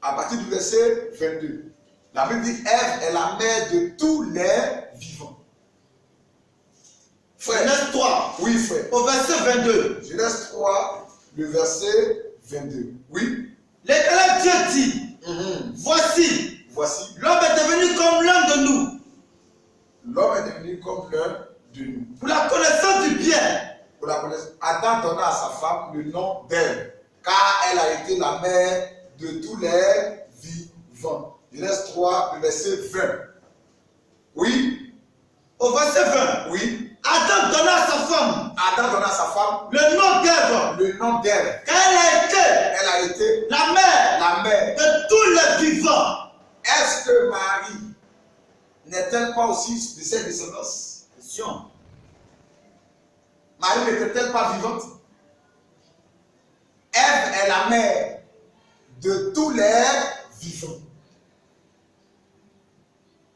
à partir du verset 22. La Bible dit Ève est la mère de tous les vivants. Frère. Genèse 3. Oui, frère. Au verset 22. Genèse 3, le verset 22. Oui. L'Éternel Dieu dit, voici, l'homme est devenu comme l'un de nous. L'homme est devenu comme l'un de nous. Pour la connaissance du bien. Pour la connaissance. Adam donna à sa femme le nom d'Ève, car elle a été la mère de tous les vivants. Genèse 3, le verset 20. Oui. Au verset 20. Oui. Adam donna à sa femme. Adam donna à sa femme le nom d'Ève. Le nom d'Ève. Car elle a été la mère de tous les vivants. Est-ce que Marie n'est-elle pas aussi de ses descendance? Question. Marie n'était-elle pas vivante? Ève est la mère de tous les vivants.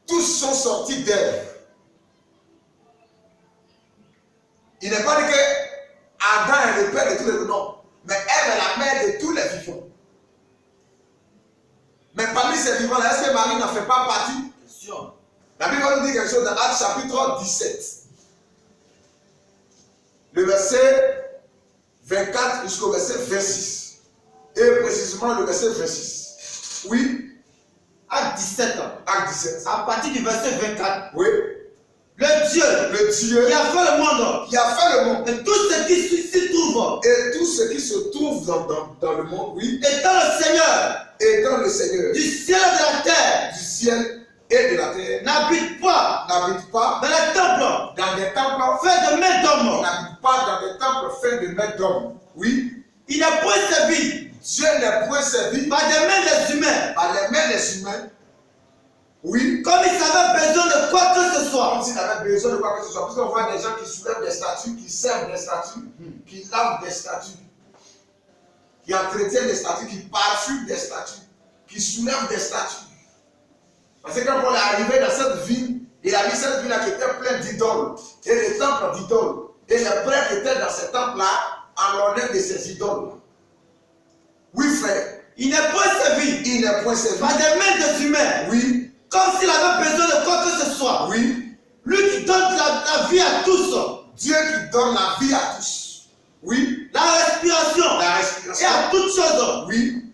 Tous sont sortis d'Ève. Il n'est pas dit que Adam est le père de tous les vivants, mais Ève est la mère de tous vivant là, est-ce que Marie n'en fait pas partie? Question. La Bible nous dit quelque chose dans Actes chapitre 17. Le verset 24 jusqu'au verset 26. Et précisément le verset 26. Oui. Acte 17. Acte 17. À partir du verset 24. Oui. Le Dieu qui a fait le monde. Et tout ce qui s'y trouve. Et tout ce qui se trouve dans le monde, oui. Étant le Seigneur. Du ciel et de la terre. Du ciel et de la terre. N'habite pas. Dans les temples. Dans des temples faits de mains d'hommes. N'habite pas dans des temples faits de mains d'hommes. Oui. Il n'est point servi. Dieu n'est point servi par des mains des humains. Par les mains des humains. Oui. Comme il avait besoin de quoi que ce soit. Comme s'il avait besoin de quoi que ce soit. Parce qu'on voit des gens qui soulèvent des statues, qui servent des statues, qui lavent des statues, qui entretiennent des statues, qui parfument des statues, qui soulèvent des statues. Parce que quand Paul est arrivé dans cette ville, il a vu cette ville-là qui était pleine d'idoles, et des temples d'idoles. Et les prêtres étaient dans ces temples-là en l'honneur de ces idoles. Oui, frère. Il n'est point servi. Il n'est point servi par des mains des humains. Oui. Comme s'il avait besoin de quoi que ce soit. Oui. Lui qui donne la vie à tous. Dieu qui donne la vie à tous. Oui. La respiration. Et à toutes choses. Oui.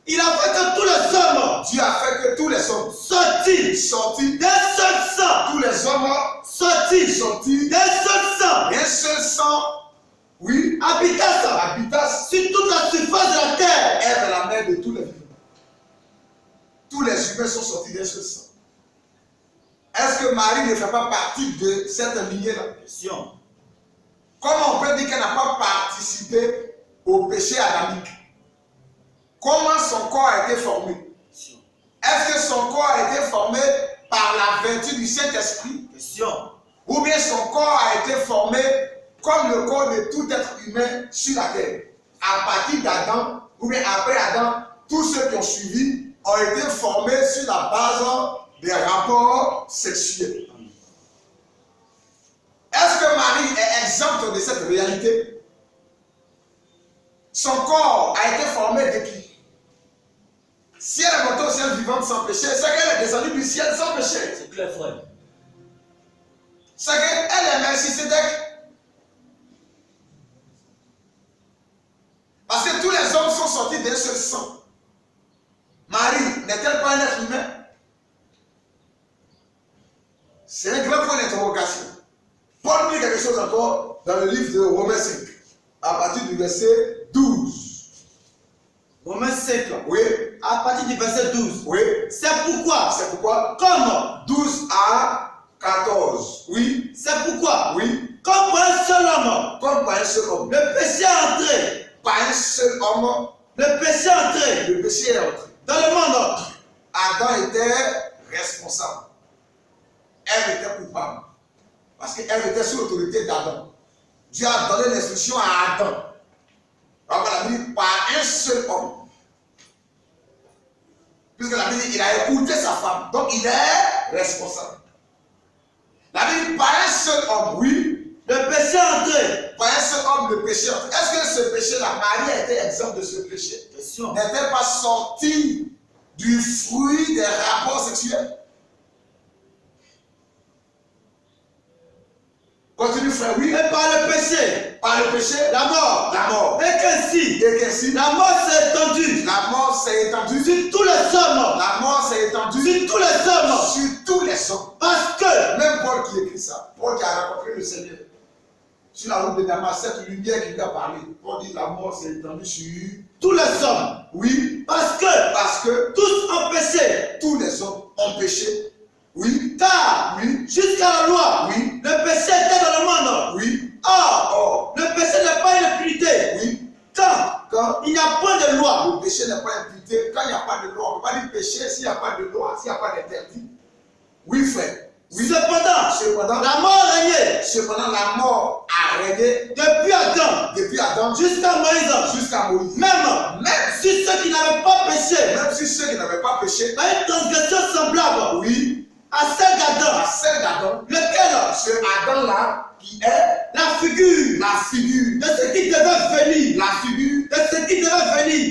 Il a fait que tous les hommes. Dieu a fait que tous les hommes sortis d'un seul sang. Tous les hommes sortis d'un seul sang. Un seul sang. Oui. Habitasse sur toute la surface de la terre. Est la mère de tous les vivants. Tous les humains sont sortis d'un seul sang. Est-ce que Marie ne fait pas partie de cette lignée-là? Question. Comment on peut dire qu'elle n'a pas participé au péché adamique? Comment son corps a été formé? Est-ce que son corps a été formé par la vertu du Saint-Esprit? Question. Ou bien son corps a été formé comme le corps de tout être humain sur la terre? À partir d'Adam, ou bien après Adam, tous ceux qui ont suivi ont été formés sur la base des rapports sexuels. Est-ce que Marie est exempte de cette réalité? Son corps a été formé de qui? Si elle est montée au ciel vivante sans péché, c'est qu'elle est descendue du ciel sans péché. C'est clair, frère. C'est qu'elle est Melchisédek. Parce que tous les hommes sont sortis d'un seul sang. Marie n'est-elle pas un être humain? C'est un grand point d'interrogation. Paul dit quelque chose encore dans le livre de Romains 5, à partir du verset 12. Romains 5, oui. À partir du verset 12. Oui. C'est pourquoi. Comme 12 à 14. Oui. C'est pourquoi. Oui. Comme pour un seul homme. Comme par un seul homme. Le péché est entré. Par un seul homme. Le péché est entré. Le péché est entré. Dans le monde. Adam était responsable. Elle était coupable. Parce qu'elle était sous l'autorité d'Adam. Dieu a donné l'instruction à Adam. Alors la Bible dit par un seul homme. Puisque la Bible dit qu'il a écouté sa femme. Donc il est responsable. La Bible dit par un seul homme, oui. Le péché est entré. Par un seul homme, le péché est entré. Est-ce que ce péché-là, Marie a été exempte de ce péché? N'était pas sortie du fruit des rapports sexuels? Continue, frère, oui. Et par le péché. Par le péché. La mort. La mort. Et qu'ainsi. La mort s'est étendue. La mort s'est étendue. Sur tous les hommes. La mort s'est étendue. Sur tous les hommes. Sur tous les hommes. Parce que. Même Paul qui écrit ça. Paul qui a rencontré le Seigneur. Sur la route de Damas, cette lumière qui lui a parlé. Paul dit la mort s'est étendue sur tous les hommes. Oui. Parce que. Tous ont péché. Tous les hommes ont péché. Oui. Car, oui. Jusqu'à la loi, oui. Le péché était dans le monde. Oui. Or, le péché n'est pas une impunité. Oui. Quand il n'y a point de loi. Le péché n'est pas imputé. Quand il n'y a pas de loi, on ne peut pas dire péché s'il n'y a pas de loi, s'il n'y a pas d'interdit. Oui, frère. Oui. Cependant, la mort régnait. Cependant, la mort a régné depuis Adam jusqu'à Moïse. Même si ceux qui n'avaient pas péché. Même si ceux qui n'avaient pas péché. À une transgression semblable. Oui. À celle d'Adam. Lequel? Ce Adam-là qui est la figure. De ce qui devait venir. La figure. De ce qui devait venir.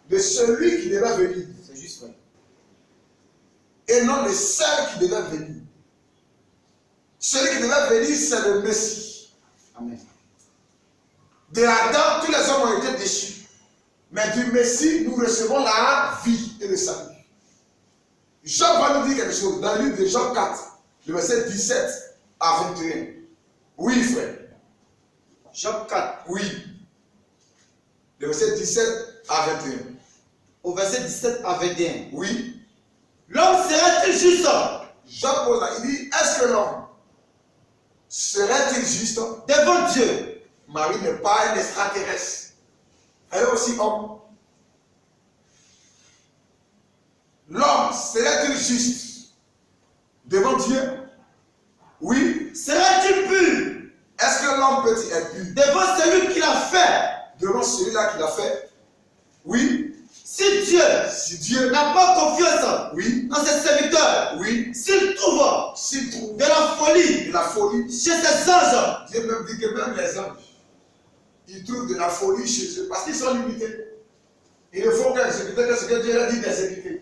De celui qui devait venir. C'est juste vrai. et non le seul qui devait venir. Celui qui devait venir, c'est le Messie. Amen. De Adam, tous les hommes ont été déchus. Mais du Messie, nous recevons la vie et le salut. Jean va nous dire quelque chose dans le livre de Jean 4, le verset 17 à 21. Oui, frère. Jean 4. Oui. Le verset 17 à 21. Au verset 17 à 21. Oui. L'homme serait-il juste? Jean pose là, il dit, est-ce que l'homme serait-il juste devant Dieu? Marie n'est pas un extraterrestre. Elle est aussi homme. L'homme serait-il juste devant Dieu? Oui. Serait-il pur? Est-ce que l'homme peut être pur devant celui qui l'a fait? devant celui-là qui l'a fait? Oui. Si Dieu n'a n'a pas confiance oui, dans ses serviteurs, oui, s'il trouve de de la folie folie, chez ses anges, Dieu même dit que même les anges, ils trouvent de la folie chez eux parce qu'ils sont limités. Il ne faut qu'exécuter ce que Dieu leur dit d'exécuter.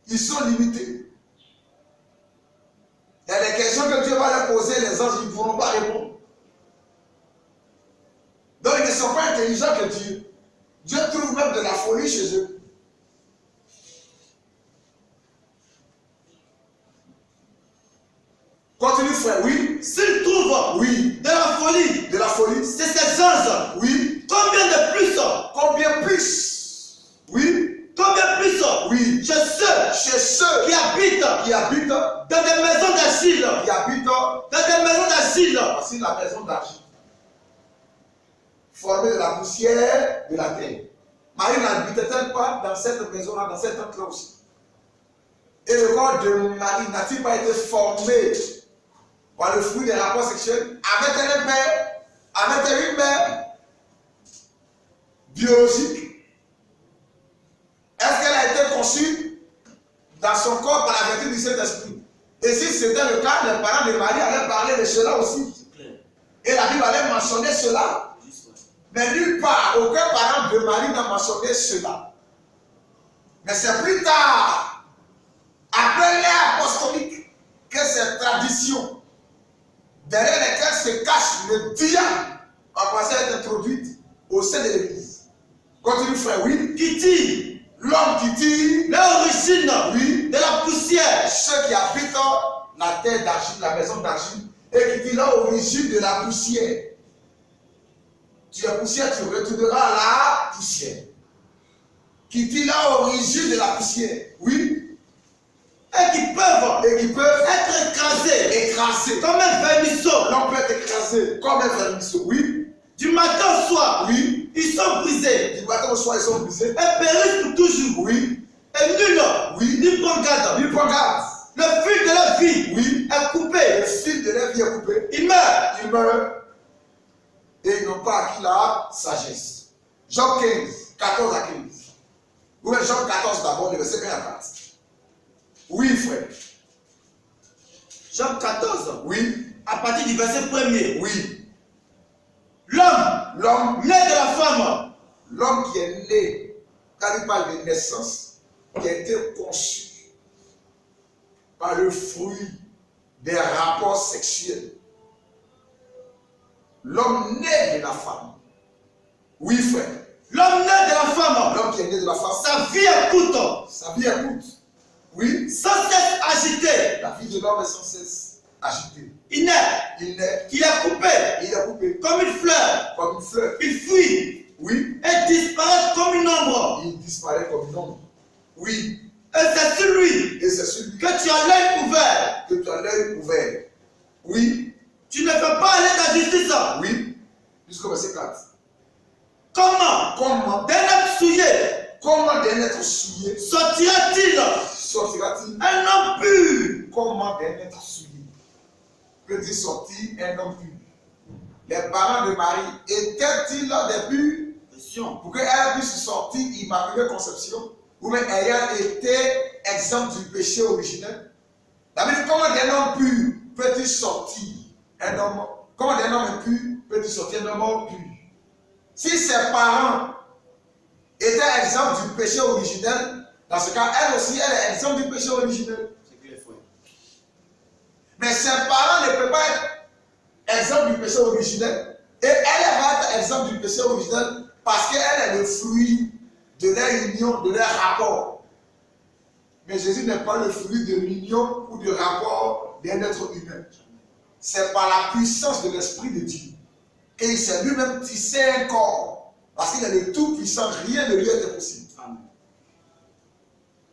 Ils sont limités. Il y a des questions que Dieu va leur poser, les anges ils ne pourront pas répondre. Donc ils ne sont pas intelligents que Dieu. Dieu trouve même de la folie chez eux. Continue frère, oui. s'il trouve Oui. de la folie, c'est ses anges. Oui. Combien de plus? Combien plus? Oui. Combien plus? Oui. Chez ceux Qui habitent dans des maisons d'asile. dans Dans des maisons d'asile. voici la maison d'argile. Formée de la poussière de la terre. Marie n'habitait-elle pas dans cette maison-là, dans cette tente-là aussi? Et le corps de Marie n'a-t-il pas été formé par le fruit des rapports sexuels? Avait-elle un père? Avait-elle une mère biologique? Est-ce qu'elle a été conçue dans son corps par la vertu du Saint-Esprit? Et si c'était le cas, les parents de Marie allaient parler de cela aussi. Et la Bible allait mentionner cela. Mais nulle part, aucun parent de Marie n'a mentionné cela. Mais c'est plus tard, après l'ère apostolique, que cette tradition, derrière laquelle se cache le diable, a commencé à être introduite au sein de l'Église. Continue frère, oui. Qui dit L'homme qui tire l'origine oui, de la poussière. ceux qui habitent la terre d'argile, la maison d'argile, et qui dit l'origine de la poussière. Tu es poussière, tu retourneras à la poussière. Qui dit l'origine de la poussière. Oui. Et qui peuvent être écrasés comme un vermisseau. L'homme peut être écrasé comme un vermisseau. Oui. Du matin au soir, Oui. ils sont brisés. Du matin au soir, ils sont brisés. Et périssent pour toujours. Oui. Et nul Oui. n'y prend garde. Lui prend garde. Le fil de la vie Oui. est coupé. Le fil de leur vie est coupé. Il meurt. Ils meurent. Et ils n'ont pas acquis la sagesse. Jean 15, 14 à 15. Oui, Jean 14 d'abord, le verset 1 à 4. Oui, frère. Jean 14. Oui. À partir du verset 1er. Oui. L'homme né de la femme. L'homme qui est né, quand il parle de naissance, qui a été conçu par le fruit des rapports sexuels. L'homme né de la femme. Oui, frère. L'homme né de la femme. L'homme qui est né de la femme. Sa vie est courte. Sa vie est courte. Oui. Sans cesse agitée. La vie de l'homme est sans cesse agitée. Il naît. Il naît. Il est coupé. Il est coupé. Comme une fleur. Comme une fleur. Il fuit. Oui. Et disparaît comme une ombre. Il disparaît comme une ombre. Oui. Et c'est sur lui Et c'est celui que tu as l'œil ouvert. que tu as l'œil ouvert. Oui. Tu ne peux pas aller ta justice. Oui. Jusqu'au verset 4. Comment d'un être souillé Comment d'un être souillé sortira-t-il un homme pur? Comment d'un être souillé peut-il sortir un homme pur? Les parents de Marie étaient-ils des purs? Question. Pour qu'elle puisse sortir immaculée conception, ou même ayant été exempt du péché originel? La Bible dit, comment d'un homme pur peut-il sortir un homme? Comment d'un homme impur peut-il sortir un homme pur? Si ses parents était exemple du péché originel, dans ce cas, elle aussi, elle est exemple du péché originel. C'est clair, frère. Mais ses parents ne peuvent pas être exemple du péché originel. Et elle va être exemple du péché originel parce qu'elle est le fruit de leur union, de leur rapport. Mais Jésus n'est pas le fruit de l'union ou du rapport d'un être humain. C'est par la puissance de l'Esprit de Dieu. Et il s'est lui-même tissé un corps. Parce qu'il est le tout-puissant, rien ne lui est impossible. Amen.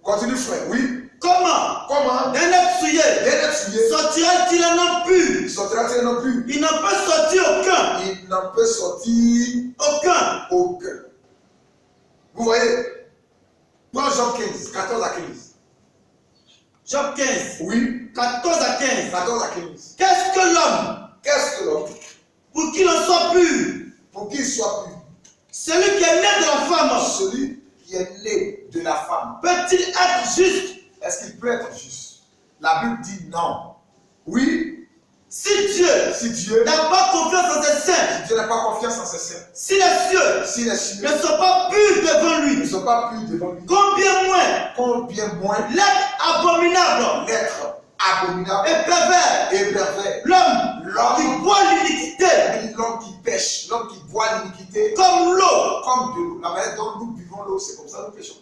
Continue, frère, oui. Comment Comment d'un être souillé sortira-t-il un homme pur? Sortira-t-il non plus? Il n'en peut sortir aucun. Il n'en peut sortir Aucun. aucun. Vous voyez? Dans Jean 15, 14 à 15. Jean 15, Oui, 14 à 15. 14 à 15. Qu'est-ce que l'homme Qu'est-ce que l'homme? pour qu'il en soit pur? Pour qu'il soit pur. Celui qui est né de la femme Celui qui est né de la femme, peut-il être juste? est-ce qu'il peut être juste? La Bible dit non. Oui, Si Dieu si Dieu n'a pas confiance en ses saints, n'a pas confiance en ses saints, si les cieux si les cieux ne sont pas purs devant ne lui, sont pas purs devant lui, combien moins combien moins l'être abominable l'être abominable et pervers, et pervers, l'homme qui boit l'iniquité l'homme qui pêche, l'homme qui boit l'iniquité comme l'eau, comme de l'eau. La manière dont nous buvons l'eau, c'est comme ça nous pêchons.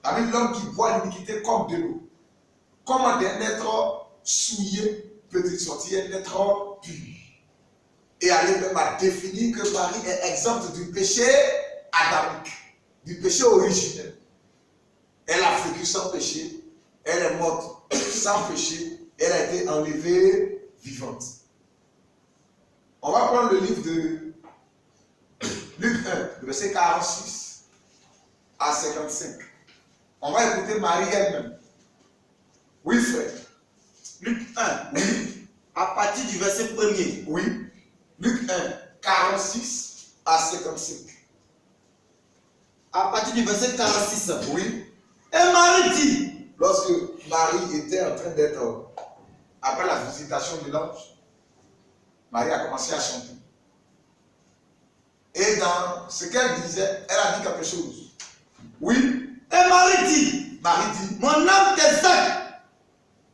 Avec l'homme qui boit l'iniquité comme de l'eau. Comment un être souillé peut-il sortir un être pur? Et aller même à définir que Marie est exempte du péché adamique, du péché originel. Elle a vécu sans péché, elle est morte sans péché, elle a été enlevée vivante. On va prendre le livre de Luc 1, verset 46 à 55. On va écouter Marie elle-même. Oui, frère. Luc 1, oui, à partir du verset 1er. Oui. Luc 1, 46 à 55. À partir du verset 46. Oui. Et Marie dit, Lorsque Marie était en train d'être, après la visitation de l'ange, Marie a commencé à chanter. Et dans ce qu'elle disait, elle a dit quelque chose. Oui. et Marie dit, Marie mon âme t'exalte,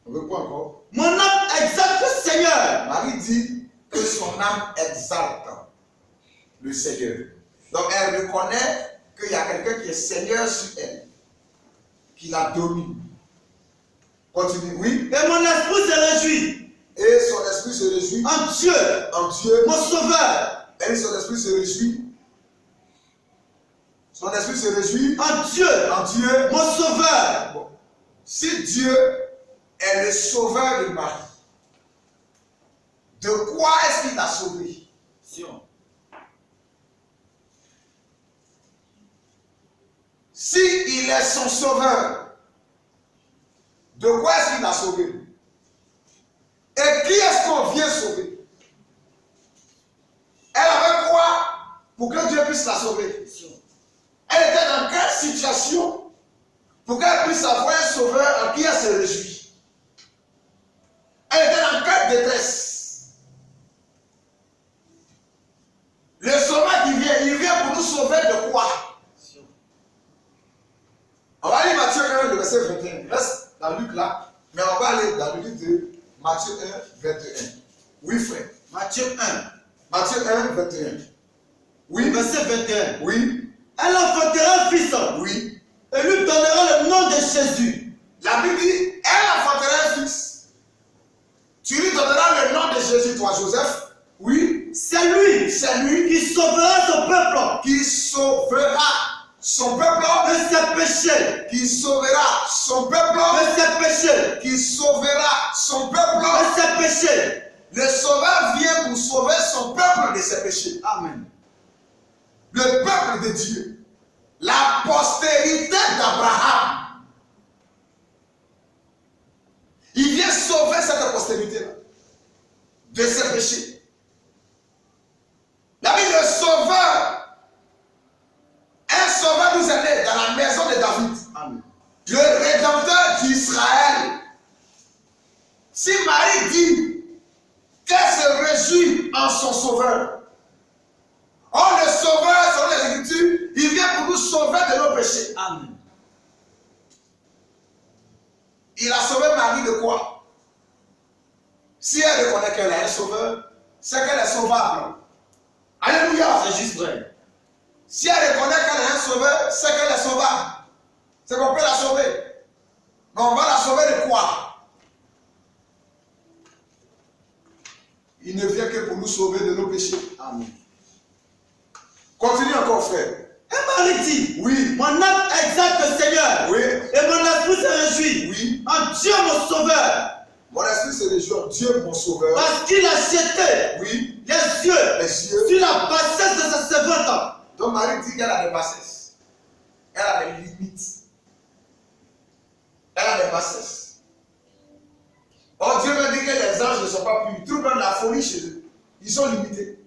on veut quoi encore? mon âme exalte le Seigneur. Marie dit que son âme exalte le Seigneur. Donc elle reconnaît qu'il y a quelqu'un qui est Seigneur sur elle, qui la domine. Continue, oui. Et mon esprit se réjouit Et son esprit se réjouit en Dieu, en Dieu. mon sauveur. Et son esprit se réjouit. Son esprit se réjouit En Dieu, en Dieu. mon sauveur. Bon. Si Dieu est le sauveur de Marie, de quoi est-ce qu'il l'a sauvé? Si il est son sauveur, de quoi est-ce qu'il l'a sauvé? Et qui est-ce qu'on vient sauver? Elle avait quoi pour que Dieu puisse la sauver? Elle était dans quelle situation pour qu'elle puisse avoir un sauveur en qui elle se réjouit? Elle était dans quelle détresse? Le sauveur qui vient, il vient pour nous sauver de quoi? On va lire Matthieu 1, le verset 21. Reste dans Luc là, mais on va aller dans le livre de Matthieu 1, 21. Oui, frère. Matthieu 1, Matthieu 1, 21. Oui, verset 21. oui, Elle enfantera un fils oui. et lui donnera le nom de Jésus. La Bible dit, elle enfantera un fils. Tu lui donneras le nom de Jésus, toi, Joseph. Oui, C'est lui qui sauvera son peuple qui sauvera son peuple, de ses péchés, qui sauvera son peuple, de ses péchés, qui sauvera son peuple. de ses péchés. Le sauveur vient pour sauver son peuple de ses péchés. Amen. Le peuple de Dieu, la postérité d'Abraham. Il vient sauver cette postérité-là de ses péchés. La Bible, le sauveur, un sauveur nous est né dans la maison de David. Amen. Le rédempteur d'Israël. Si Marie dit qu'elle se réjouit en son sauveur, oh, le sauveur, selon les Écritures, sauver de nos péchés. Amen. Il a sauvé Marie de quoi? Si elle reconnaît qu'elle est un sauveur, c'est qu'elle est sauvable. Alléluia. C'est juste vrai. Si elle reconnaît qu'elle est un sauveur, c'est qu'elle est sauvable. C'est qu'on peut la sauver. Mais on va la sauver de quoi? Il ne vient que pour nous sauver de nos péchés. Amen. Continue encore, frère. Et Marie dit, Oui. mon âme exalte le Seigneur. Oui. Et mon esprit se réjouit. Oui. En Dieu mon sauveur. Mon esprit se réjouit en Dieu, mon sauveur. Parce qu'il a jeté Oui. les yeux sur la bassesse de sa servante. Donc Marie dit qu'elle a des bassesses. Elle a des limites. Elle a des bassesses. Oh, Dieu me dit que les anges ne sont pas purs. Ils trouvent même la folie chez eux. Ils sont limités.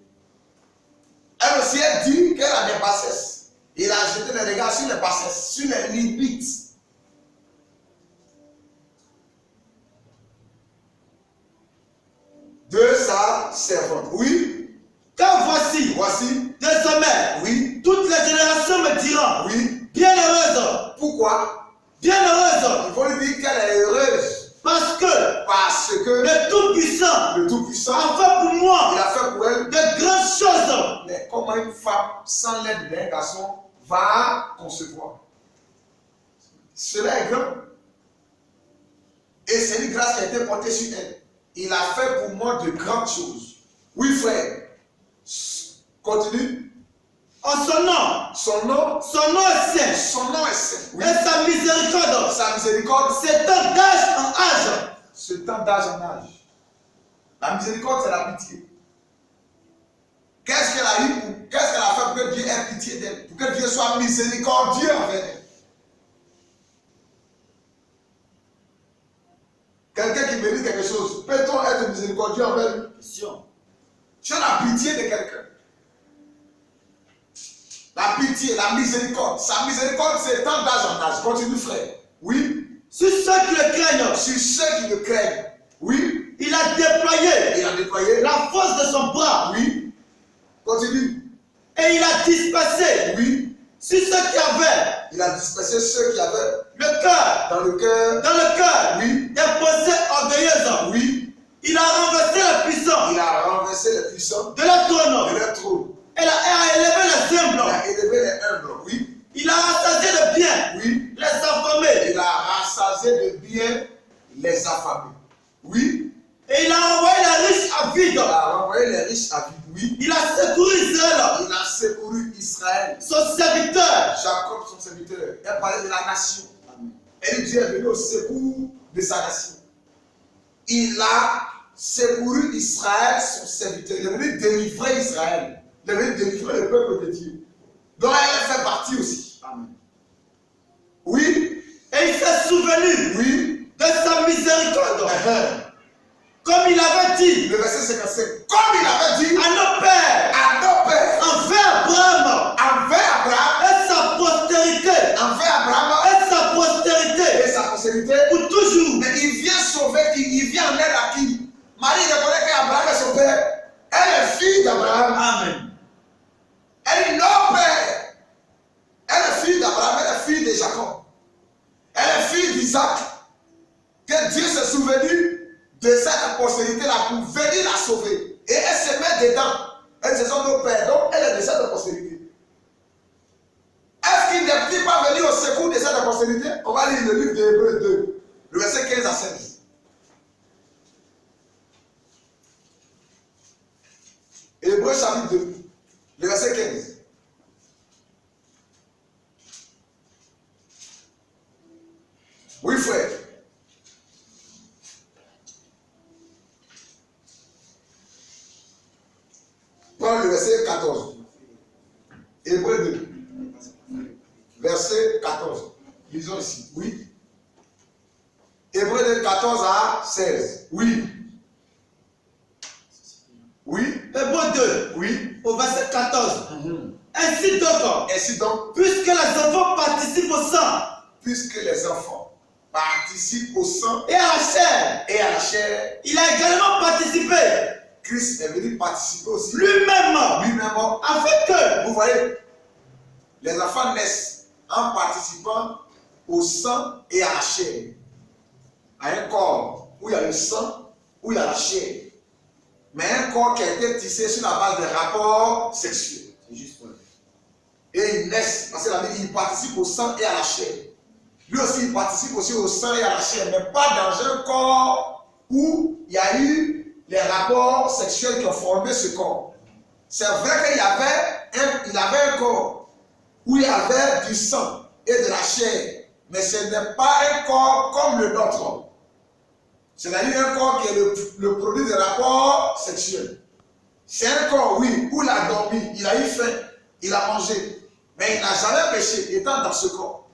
Elle aussi, elle dit qu'elle a des bassesses. Il a jeté les regards sur les bassesses, sur les limites. De sa servante. Oui. Car voici, désormais, oui, toutes les générations me diront, oui, bienheureuse. Pourquoi? Bienheureuse. Il faut lui dire qu'elle est heureuse. Parce que le le Tout-Puissant Tout-Puissant a fait pour moi il a fait pour elle de grandes choses. Mais comment une femme sans l'aide d'un garçon va concevoir? Cela est grand. Et c'est une grâce qui a été portée sur elle. Il a fait pour moi de grandes choses. Oui, frère. Continue. En son nom. Son nom est saint. Son nom est saint. Oui. Et sa miséricorde. Sa miséricorde. S'étend d'âge en âge. S'étend d'âge en âge. La miséricorde, c'est la pitié. Qu'est-ce qu'elle a eu? Qu'est-ce qu'elle a fait pour que Dieu ait pitié d'elle? Pour que Dieu soit miséricordieux envers elle. Quelqu'un qui mérite quelque chose, peut-on être miséricordieux envers lui? Question. Tu as la pitié de quelqu'un. La pitié, la miséricorde. Sa miséricorde s'étend d'âge en âge. Continue, frère. Oui. Sur ceux qui le craignent. Sur ceux qui le craignent. Oui. Il a déployé. Il a déployé la force de son bras. Oui. Continue. Et il a dispersé. Oui. Sur ceux qui avaient. Il a dispersé ceux qui avaient le cœur. Dans le cœur. Dans le cœur. Oui. Des pensées orgueilleuses. Oui. Il a renversé les puissants. Il a renversé les puissants. De leur trône. De leur trône. Et il a élevé les humbles. Il a élevé les humbles. Oui. Il a rassasié de bien. Oui. Les affamés. Il a rassasié de bien les affamés. Oui. Et il a envoyé les riches à vide. Il a renvoyé les riches à vide. Oui. Il a secouru Israël. Il a secouru Israël. Son serviteur. Jacob, son serviteur. Elle parlait de la nation. Amen. Et Dieu est venu au secours de sa nation. Il a secouru Israël, son serviteur. Il est venu délivrer Israël. Il est venu délivrer le peuple de Dieu. Donc elle fait partie aussi. Amen. Oui. Et il s'est souvenu. Oui. De sa miséricorde. Comme il avait dit. Le verset 55. Comme il avait dit. À nos pères. À nos pères. Envers Abraham. Envers Abraham. Et sa postérité. Envers Abraham. Et sa postérité. Et sa postérité. Pour toujours. Mais il vient sauver qui? Il vient en aide à qui? Marie reconnaît qu'Abraham est son père. Elle est fille d'Abraham. Amen. Elle est notre père. Elle est fille d'Abraham. Elle est fille de Jacob. Elle est fille d'Isaac. Que Dieu s'est souvenu de cette postérité-là pour venir la sauver. Et elle se met dedans. Elles sont nos pères. Donc elle est de cette postérité. Est-ce qu'il n'est pas venu au secours de cette postérité? On va lire le livre de Hébreux 2, le verset 15 à 16. Hébreux chapitre 2, le verset 15. Oui, frère. Prends le verset 14. Hébreux 2. Verset 14. Lisons ici. Oui. Hébreux 2, 14 à 16. Oui. Oui. Hébreux 2. Oui. Au verset 14. Ainsi donc, puisque les enfants participent au sang. Puisque les enfants participent au sang et à la chair. Et à la chair. Il a également participé. Christ est venu participer aussi. Lui-même. Lui-même. Afin que. Vous voyez, les enfants naissent. en participant au sang et à la chair. À un corps où il y a le sang, où il y a la chair. Mais un corps qui a été tissé sur la base des rapports sexuels. C'est juste vrai. Et ils naissent, parce que la Bible, il participe au sang et à la chair. Lui aussi, il participe aussi au sang et à la chair, mais pas dans un corps où il y a eu les rapports sexuels qui ont formé ce corps. C'est vrai qu'il avait un corps où il y avait du sang et de la chair, mais ce n'est pas un corps comme le nôtre. C'est-à-dire un corps qui est le produit des rapports sexuels. C'est un corps, oui, où il a dormi, il a eu faim, il a mangé, mais il n'a jamais péché étant dans ce corps.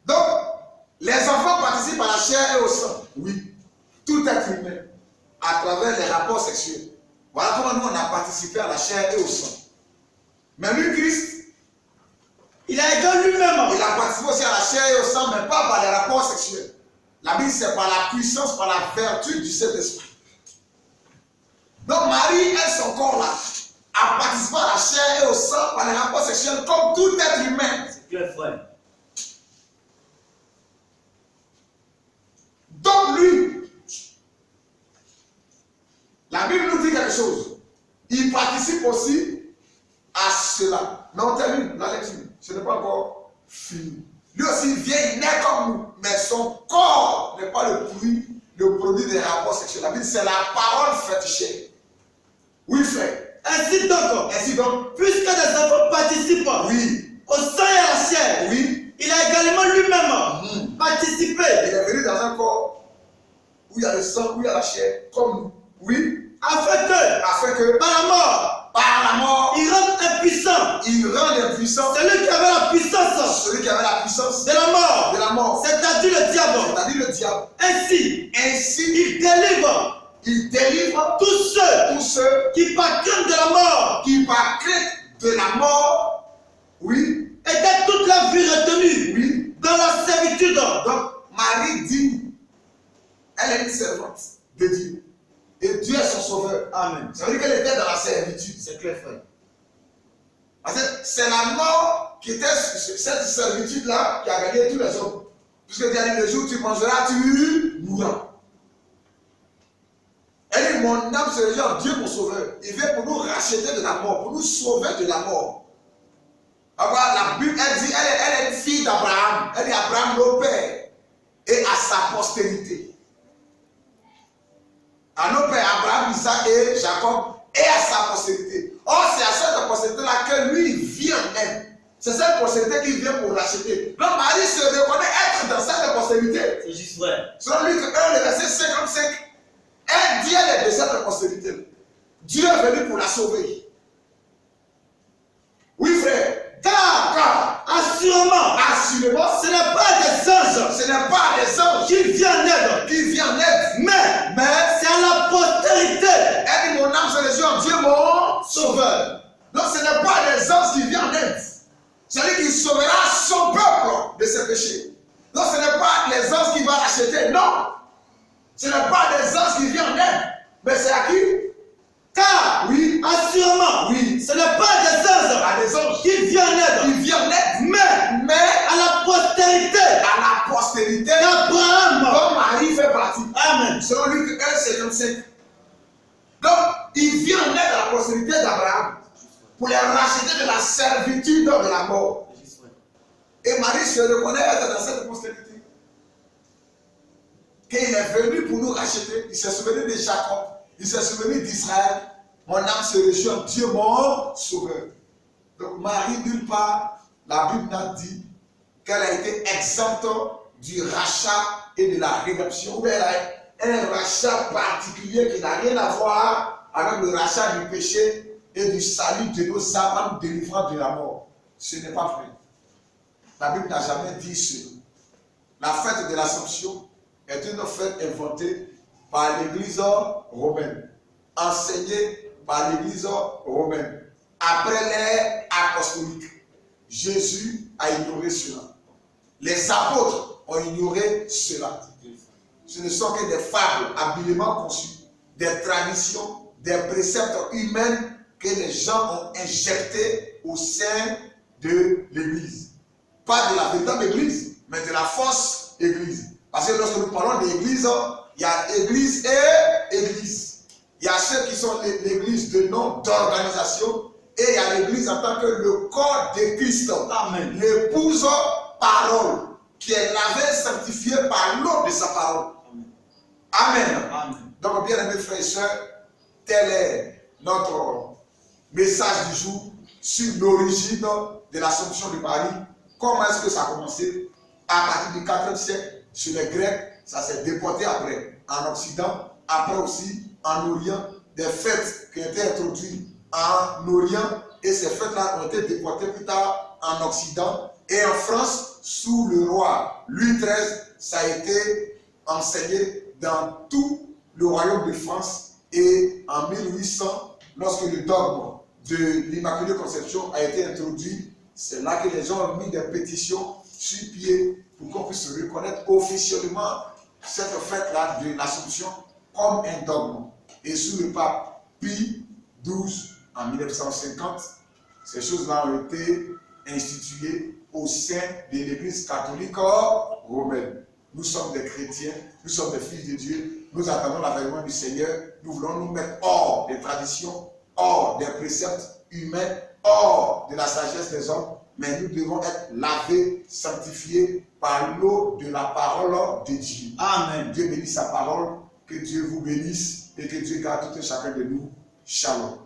Donc, les enfants participent à la chair et au sang. Oui, tout être humain, à travers les rapports sexuels. Voilà comment nous on a participé à la chair et au sang. Mais lui, Christ, il a été lui-même. Il a participé aussi à la chair et au sang, mais pas par les rapports sexuels. La Bible, c'est par la puissance, par la vertu du Saint-Esprit. Donc Marie, elle, son corps là, a participé à la chair et au sang par les rapports sexuels comme tout être humain. C'est clair, frère. Donc lui, la Bible nous dit quelque chose. Il participe aussi à cela. Mais on termine la lecture. Ce n'est pas encore fini. Lui aussi il vient, il naît comme nous. Mais son corps n'est pas le produit des rapports sexuels. La Bible, c'est la parole faite chair. Oui, frère. Ainsi donc, puisque des enfants participent oui, au sang et à la chair, oui, il a également lui-même participé. Il est venu dans un corps où il y a le sang, où il y a la chair, comme nous. Oui, afin que par la mort, il rend impuissant. Il rend impuissant celui qui avait la puissance. Celui qui avait la puissance de la mort. De la mort. C'est-à-dire le diable. C'est-à-dire le diable. Ainsi, il délivre. Il délivre tous ceux qui par crainte de la mort. Qui par crainte de la mort, oui, étaient toute la vie retenue. Oui. Dans la servitude. Donc, Marie dit, elle est une servante de Dieu. Et Dieu est son sauveur. Amen. Ça veut dire qu'elle était dans la servitude. C'est clair, frère. Parce que c'est la mort qui était cette servitude-là qui a gagné tous les hommes. Puisque Dieu a dit, le jour où tu mangeras, tu mourras. Elle dit, mon âme se réjouit en Dieu mon sauveur. Il vient pour nous racheter de la mort, pour nous sauver de la mort. Alors, la Bible, elle dit, elle est une fille d'Abraham. Elle dit, Abraham, nos pères, et à sa postérité. À nos pères, Abraham, Isaac et Jacob, et à sa postérité. Or, c'est à cette postérité-là que lui vient même. C'est cette postérité qui vient pour racheter. Donc, Marie se reconnaît être dans cette postérité. C'est juste vrai. Selon lui, le verset 55, elle dit elle est de cette postérité. Dieu est venu pour la sauver. Oui, frère. Car assurément, ce n'est pas des anges. Ce n'est pas des anges qui viennent en aide. Mais c'est à la postérité. Elle dit, mon âme se réjouit en Dieu, mon sauveur. Donc ce n'est pas des anges qui viennent en aide. C'est lui qui sauvera son peuple de ses péchés. Donc ce n'est pas les anges qui vont racheter. Non. Ce n'est pas des anges qui viennent en aide. Mais c'est à qui? Car, oui, assurément, oui, ce n'est pas des anges qui viennent en aide, mais à la postérité d'Abraham, dont Marie fait partie. Amen. Selon Luc 1,55. Donc, il vient en aide à la postérité d'Abraham pour les racheter de la servitude de la mort. Et Marie se reconnaît être dans cette postérité. Qu'il est venu pour nous racheter. Il s'est souvenu de Jacob. Il s'est souvenu d'Israël. Mon âme se réjouit en Dieu, mon sauveur. Donc Marie, nulle part, la Bible n'a dit qu'elle a été exempte du rachat et de la rédemption. Ou elle a un rachat particulier qui n'a rien à voir avec le rachat du péché et du salut de nos âmes en nous délivrant de la mort. Ce n'est pas vrai. La Bible n'a jamais dit cela. La fête de l'Assomption est une fête inventée par l'Église romaine, enseignée par l'Église romaine. Après l'ère apostolique, Jésus a ignoré cela. Les apôtres ont ignoré cela. Ce ne sont que des fables habilement conçues, des traditions, des préceptes humains que les gens ont injectés au sein de l'Église. Pas de la véritable Église, mais de la fausse Église. Parce que lorsque nous parlons d'Église, il y a Église et Église. Il y a ceux qui sont l'Église de nom d'organisation et il y a l'Église en tant que le corps de Christ. Amen. L'épouse parole qui est lavée, sanctifiée par l'eau de sa parole. Amen. Amen. Donc, bien aimés frères et sœurs, tel est notre message du jour sur l'origine de l'Assomption de Marie. Comment est-ce que ça a commencé? À partir du 4e siècle, chez les Grecs, ça s'est déporté après en Occident, après aussi en Orient, des fêtes qui ont été introduites en Orient, et ces fêtes-là ont été déportées plus tard en Occident. Et en France, sous le roi Louis XIII, ça a été enseigné dans tout le royaume de France. Et en 1800, lorsque le dogme de l'Immaculée Conception a été introduit, c'est là que les gens ont mis des pétitions sur pied pour qu'on puisse reconnaître officiellement cette fête-là de l'Assomption comme un dogme. Et sous le pape Pie XII en 1950, ces choses-là ont été instituées au sein de l'Église catholique romaine. Nous sommes des chrétiens, nous sommes des fils de Dieu, nous attendons l'avènement du Seigneur, nous voulons nous mettre hors des traditions, hors des préceptes humains, hors de la sagesse des hommes, mais nous devons être lavés, sanctifiés par l'eau de la parole de Dieu. Amen. Dieu bénisse sa parole, que Dieu vous bénisse et que Dieu garde tout et chacun de nous. Shalom.